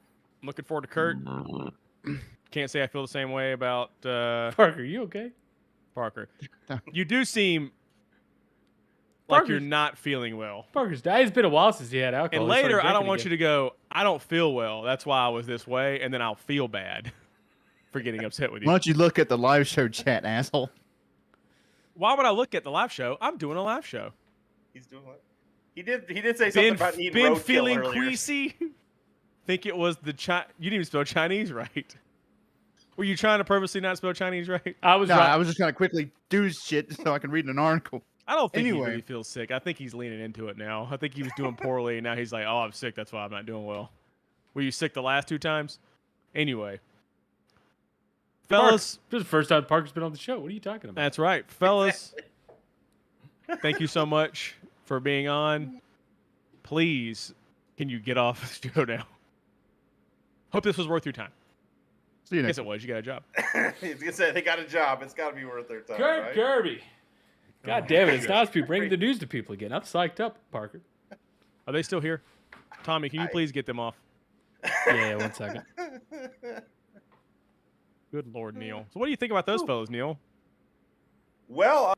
Speaker 1: I'm looking forward to Kurt. Can't say I feel the same way about
Speaker 3: Parker, you okay?
Speaker 1: Parker. You do seem like you're
Speaker 3: Parker's-
Speaker 1: not feeling well.
Speaker 3: Parker's died. It's been a while since he had alcohol.
Speaker 1: And later, I don't want you to go, I don't feel well. That's why I was this way. And then I'll feel bad for getting upset with
Speaker 4: Why
Speaker 1: you.
Speaker 4: don't you look at the live show chat, asshole?
Speaker 1: Why would I look at the live show? I'm doing a live show.
Speaker 2: He's doing what? He did say something about eating
Speaker 1: Been
Speaker 2: roadkill
Speaker 1: feeling
Speaker 2: earlier.
Speaker 1: queasy? Think it was the you didn't even spell Chinese right. Were you trying to purposely not spell Chinese right?
Speaker 3: I was
Speaker 4: No,
Speaker 3: right.
Speaker 4: I was just gonna quickly do shit so I can read an article.
Speaker 1: I don't think he
Speaker 4: Anyway.
Speaker 1: really feels sick. I think he's leaning into it now. I think he was doing poorly, and now he's like, "Oh, I'm sick. That's why I'm not doing well." Were you sick the last 2 times? Anyway, fellas,
Speaker 3: This is the first time Parker's been on the show. What are you talking about?
Speaker 1: that's right, fellas. Thank you so much for being on. Please, can you get off the show now? Hope this was worth your time.
Speaker 4: See you
Speaker 1: I
Speaker 4: next.
Speaker 1: guess it was. You got a job.
Speaker 2: He's gonna say they got a job. It's got to be worth their time,
Speaker 3: Kurt
Speaker 2: right?
Speaker 3: Kirby. God damn it. It's nice to be bringing the news to people again. I'm psyched up, Parker.
Speaker 1: Are they still here? Tommy, can you
Speaker 2: I-
Speaker 1: please get them off?
Speaker 3: Yeah, 1 second.
Speaker 1: Good Lord, Neil. So what do you think about those fellas, Neil?
Speaker 2: Well,